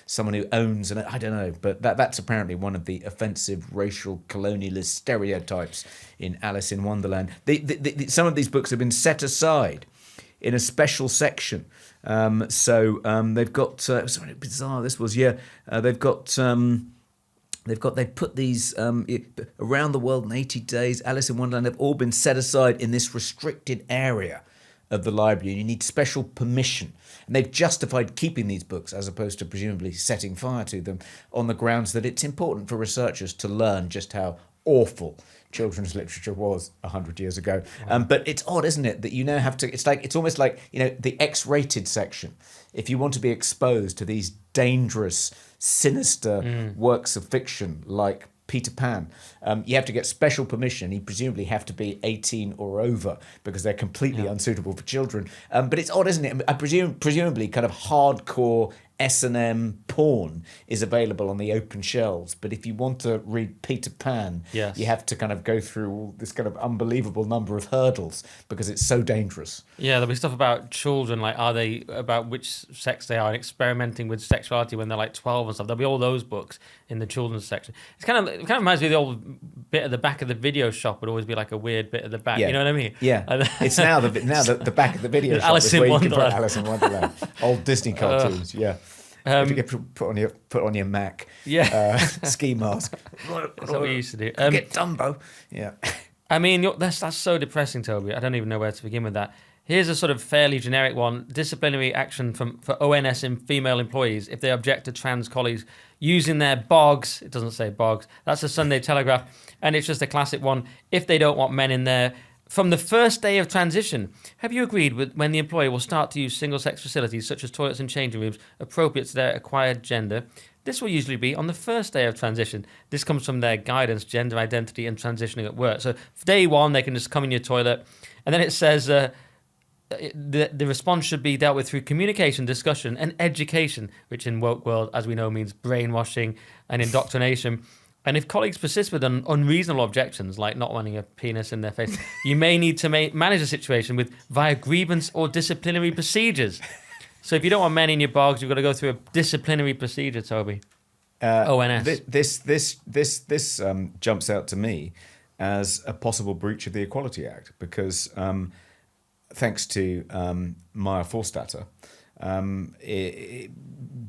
someone who owns, and I don't know, but that's apparently one of the offensive racial colonialist stereotypes in Alice in Wonderland. Some of these books have been set aside in a special section. They've got sorry, bizarre. This was they've put these around the world in 80 days. Alice in Wonderland have all been set aside in this restricted area of the library, and you need special permission. And they've justified keeping these books, as opposed to presumably setting fire to them, on the grounds that it's important for researchers to learn just how awful children's literature was 100 years ago. But it's odd, isn't it, that you now have to, it's almost like, the X-rated section. If you want to be exposed to these dangerous, sinister works of fiction like Peter Pan, you have to get special permission. You presumably have to be 18 or over, because they're completely unsuitable for children. But it's odd, isn't it? I presumably kind of hardcore S&M porn is available on the open shelves, but if you want to read Peter Pan, you have to kind of go through all this kind of unbelievable number of hurdles, because it's so dangerous. Yeah, there'll be stuff about children, like are they, about which sex they are, and experimenting with sexuality when they're like 12 and stuff. There'll be all those books in the children's section. It kind of reminds me of the old bit at the back of the video shop would always be like a weird bit at the back. You know what I mean? Yeah. It's now the back of the video shop is where you can put Alice in Wonderland, old Disney cartoons. If you get put on your Mac, ski mask. That's what we used to do. Get Dumbo. Yeah. I mean, that's so depressing, Toby. I don't even know where to begin with that. Here's a sort of fairly generic one: disciplinary action for ONS and female employees if they object to trans colleagues using their bogs. It doesn't say bogs. That's the Sunday Telegraph, and it's just a classic one. If they don't want men in there. From the first day of transition, have you agreed with when the employer will start to use single-sex facilities such as toilets and changing rooms appropriate to their acquired gender? This will usually be on the first day of transition. This comes from their guidance, gender identity and transitioning at work. So day one, they can just come in your toilet. And then it says the response should be dealt with through communication, discussion and education, which in woke world, as we know, means brainwashing and indoctrination. And if colleagues persist with unreasonable objections, like not wanting a penis in their face, you may need to manage the situation via grievance or disciplinary procedures. So if you don't want men in your bogs, you've got to go through a disciplinary procedure, Toby. ONS. This jumps out to me as a possible breach of the Equality Act, because thanks to Maya Forstater,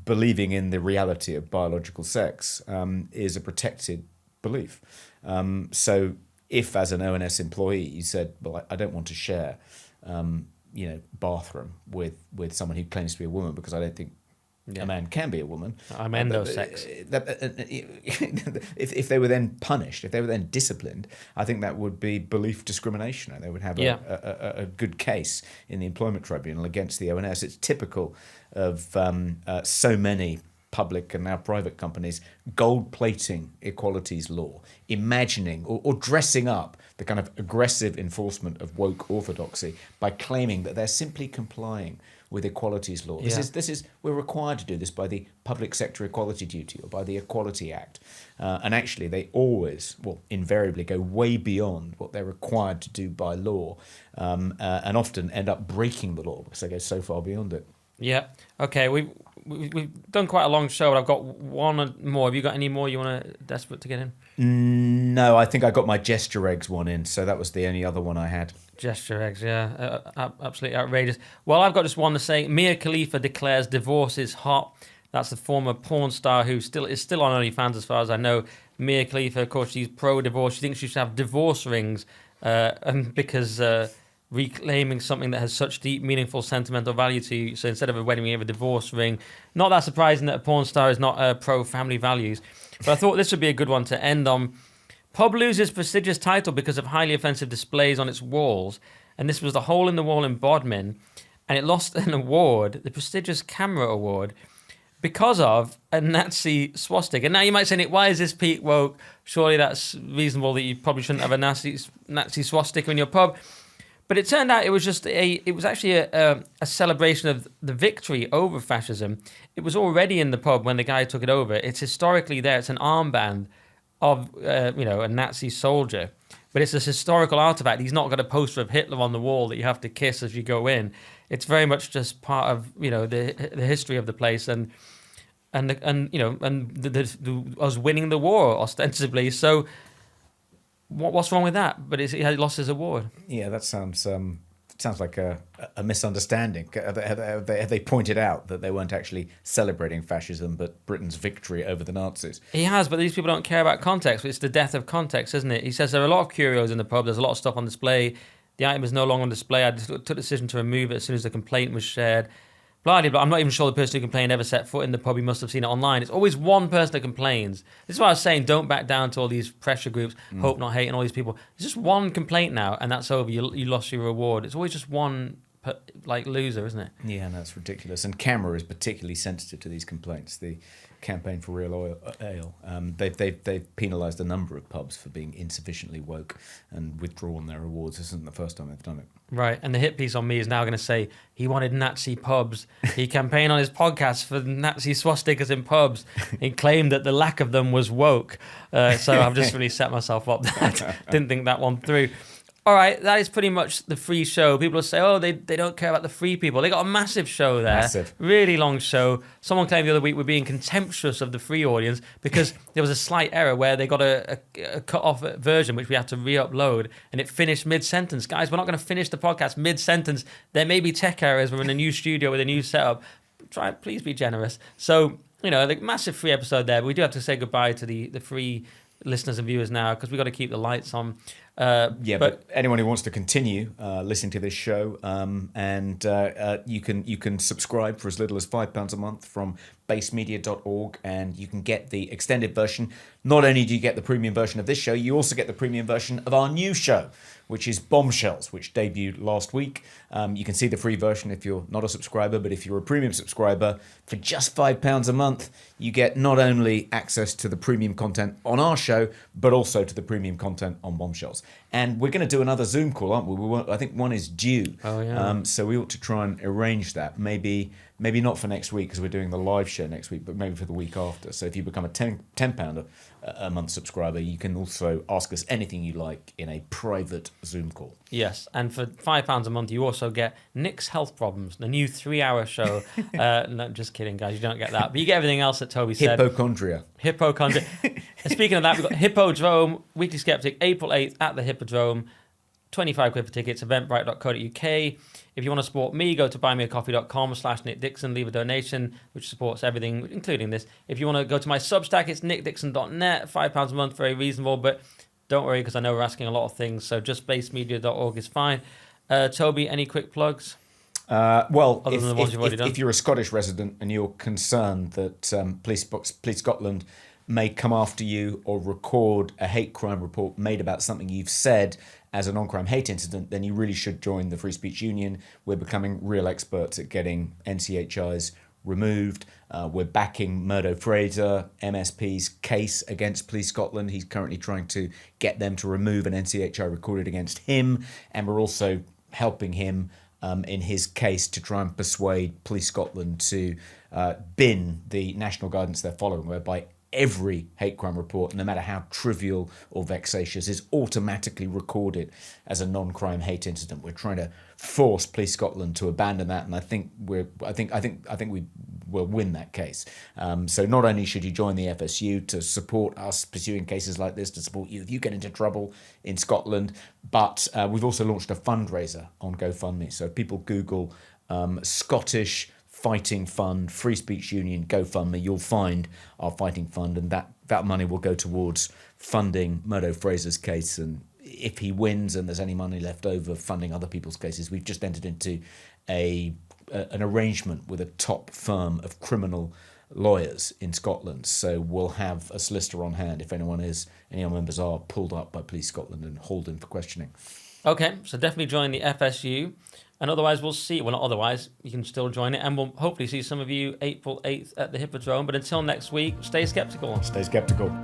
believing in the reality of biological sex is a protected belief. So if, as an ONS employee, you said, well, I don't want to share, bathroom with someone who claims to be a woman, because I don't think a man can be a woman. I'm endosex. If they were then punished, if they were then disciplined, I think that would be belief discrimination, and they would have a good case in the employment tribunal against the ONS. It's typical of so many public and now private companies gold-plating equalities law, imagining or dressing up the kind of aggressive enforcement of woke orthodoxy by claiming that they're simply complying with equalities law. This is we're required to do this by the Public Sector Equality Duty or by the Equality Act. And actually they always, invariably go way beyond what they're required to do by law, and often end up breaking the law because they go so far beyond it. Yeah. Okay. We've done quite a long show, but I've got one more. Have you got any more you want to desperate to get in? No, I think I got my gesture eggs one in, so that was the only other one I had. Gesture eggs, yeah, absolutely outrageous. Well, I've got just one to say. Mia Khalifa declares divorce is hot. That's the former porn star who is still on OnlyFans, as far as I know. Mia Khalifa, of course, she's pro-divorce. She thinks she should have divorce rings, and because reclaiming something that has such deep, meaningful, sentimental value to you. So instead of a wedding ring, you have a divorce ring. Not that surprising that a porn star is not pro-family values. But I thought this would be a good one to end on. Pub loses prestigious title because of highly offensive displays on its walls. And this was the Hole in the Wall in Bodmin. And it lost an award, the prestigious Camera Award, because of a Nazi swastika. And now you might say, why is this peak woke? Surely that's reasonable that you probably shouldn't have a Nazi swastika in your pub. But it turned out it was actually a celebration of the victory over fascism. It was already in the pub when the guy took it over. It's historically there. It's an armband of a Nazi soldier. but it's this historical artifact. He's not got a poster of Hitler on the wall that you have to kiss as you go in. It's very much just part of the history of the place and us winning the war ostensibly. So what's wrong with that? But he lost his award. Yeah, that sounds like a misunderstanding. Have they pointed out that they weren't actually celebrating fascism, but Britain's victory over the Nazis? He has, but these people don't care about context. It's the death of context, isn't it? He says there are a lot of curios in the pub. There's a lot of stuff on display. The item is no longer on display. I took the decision to remove it as soon as the complaint was shared. Blah, blah, blah. I'm not even sure the person who complained ever set foot in the pub. He must have seen it online. It's always one person that complains. This is why I was saying don't back down to all these pressure groups, Hope Not Hate, and all these people. It's just one complaint now, and that's over. You lost your reward. It's always just one loser, isn't it? Yeah, that's ridiculous. And CAMRA is particularly sensitive to these complaints. The Campaign for Real Ale. They've penalised a number of pubs for being insufficiently woke and withdrawn their awards. This isn't the first time they've done it. Right, and the hit piece on me is now going to say he wanted Nazi pubs. He campaigned on his podcast for Nazi swastikas in pubs. He claimed that the lack of them was woke. So I've just really set myself up that. Didn't think that one through. All right, that is pretty much the free show. People will say, oh, they don't care about the free people. They got a massive show there. Massive. Really long show. Someone claimed the other week we're being contemptuous of the free audience because there was a slight error where they got a cut-off version, which we had to re-upload, and it finished mid-sentence. Guys, we're not going to finish the podcast mid-sentence. There may be tech errors. We're in a new studio with a new setup. Please be generous. So, the massive free episode there, but we do have to say goodbye to the free listeners and viewers now because we've got to keep the lights on. But anyone who wants to continue listening to this show, you can subscribe for as little as £5 a month from basemedia.org, and you can get the extended version. Not only do you get the premium version of this show, you also get the premium version of our new show, which is Bombshells, which debuted last week. You can see the free version if you're not a subscriber, but if you're a premium subscriber, for just £5 a month, you get not only access to the premium content on our show, but also to the premium content on Bombshells. And we're going to do another Zoom call, aren't we? I think one is due. Oh, yeah. So we ought to try and arrange that. Maybe not for next week because we're doing the live show next week, but maybe for the week after. So if you become a £10 a month subscriber, you can also ask us anything you like in a private Zoom call. Yes, and for £5 a month, you also get Nick's Health Problems, the new 3-hour show. No, just kidding, guys. You don't get that. But you get everything else that Toby said. Hypochondria. And speaking of that, we've got Hippodrome, Weekly Sceptic, April 8th at the Hippodrome. 25 quid for tickets, eventbrite.co.uk. If you want to support me, go to buymeacoffee.com/Nick Dixon, leave a donation, which supports everything, including this. If you want to go to my Substack, it's nickdixon.net, £5 a month, very reasonable, but don't worry, because I know we're asking a lot of things, so just basemedia.org is fine. Toby, any quick plugs? If you're a Scottish resident and you're concerned that Police Scotland may come after you or record a hate crime report made about something you've said as a non-crime hate incident, then you really should join the Free Speech Union. We're becoming real experts at getting NCHIs removed. We're backing Murdo Fraser, MSP's case against Police Scotland. He's currently trying to get them to remove an NCHI recorded against him, and we're also helping him in his case to try and persuade Police Scotland to bin the national guidance they're following, whereby every hate crime report, no matter how trivial or vexatious, is automatically recorded as a non-crime hate incident. We're trying to force Police Scotland to abandon that, and I think we will win that case. So not only should you join the FSU to support us pursuing cases like this, to support you if you get into trouble in Scotland, but we've also launched a fundraiser on GoFundMe. So if people Google Scottish Fighting Fund, Free Speech Union, GoFundMe, you'll find our fighting fund, and that money will go towards funding Murdo Fraser's case, and if he wins and there's any money left over, funding other people's cases. We've just entered into an arrangement with a top firm of criminal lawyers in Scotland, so we'll have a solicitor on hand if any of our members are pulled up by Police Scotland and hauled in for questioning. Okay, so definitely join the FSU. And otherwise, we'll see. Well, not otherwise. You can still join it. And we'll hopefully see some of you April 8th at the Hippodrome. But until next week, stay skeptical. Stay skeptical.